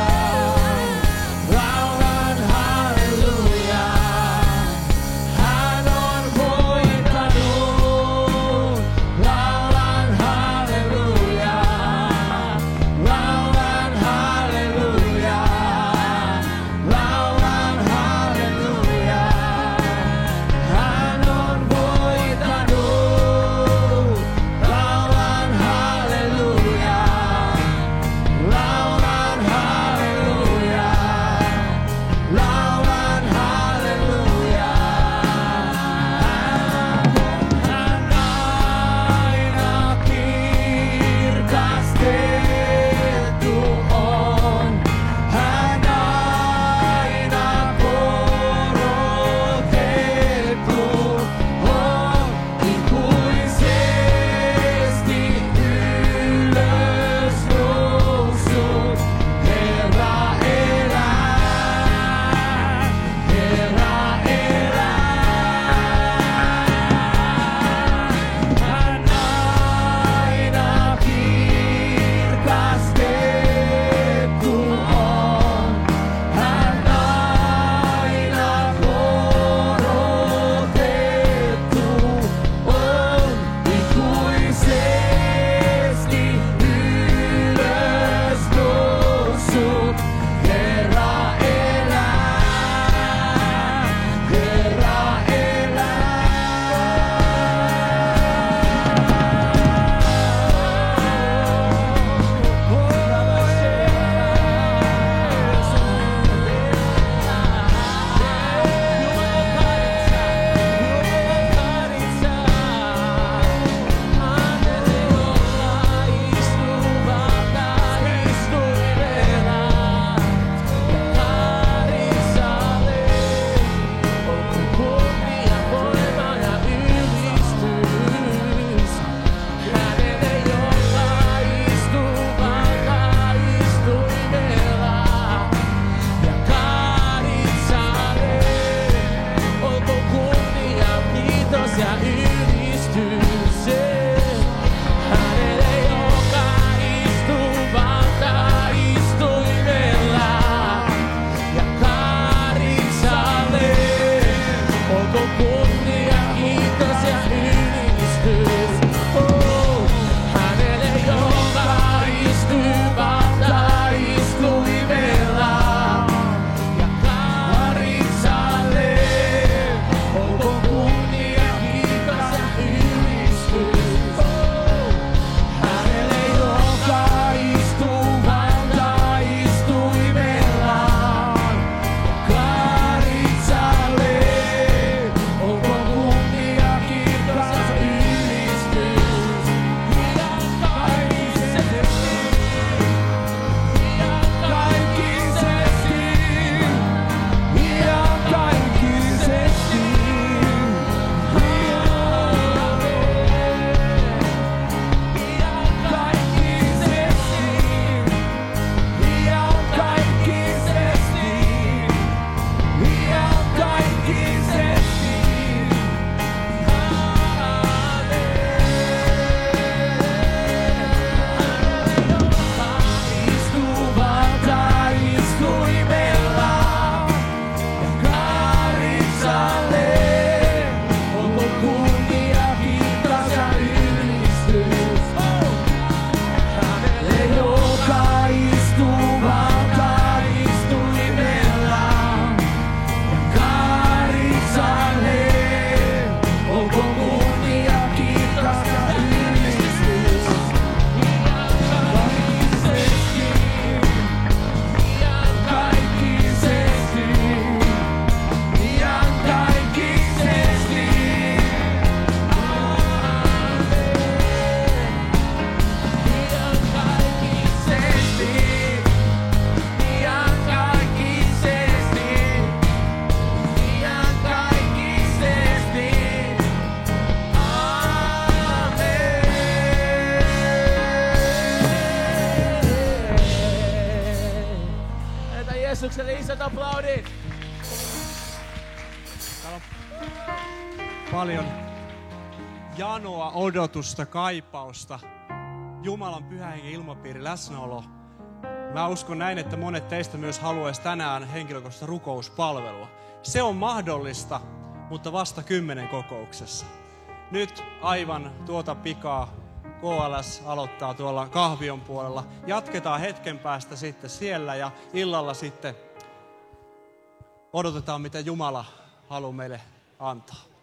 Annetaan Jeesukselle isot aplodit. Täällä on paljon janoa, odotusta, kaipausta. Jumalan pyhä hengen ilmapiiri, läsnäolo. Mä uskon näin, että monet teistä myös haluaisi tänään henkilökohtaista rukouspalvelua. Se on mahdollista, mutta vasta 10 kokouksessa. Nyt aivan tuota pikaa KLS aloittaa tuolla kahvion puolella. Jatketaan hetken päästä sitten siellä ja illalla sitten odotetaan, mitä Jumala haluaa meille antaa.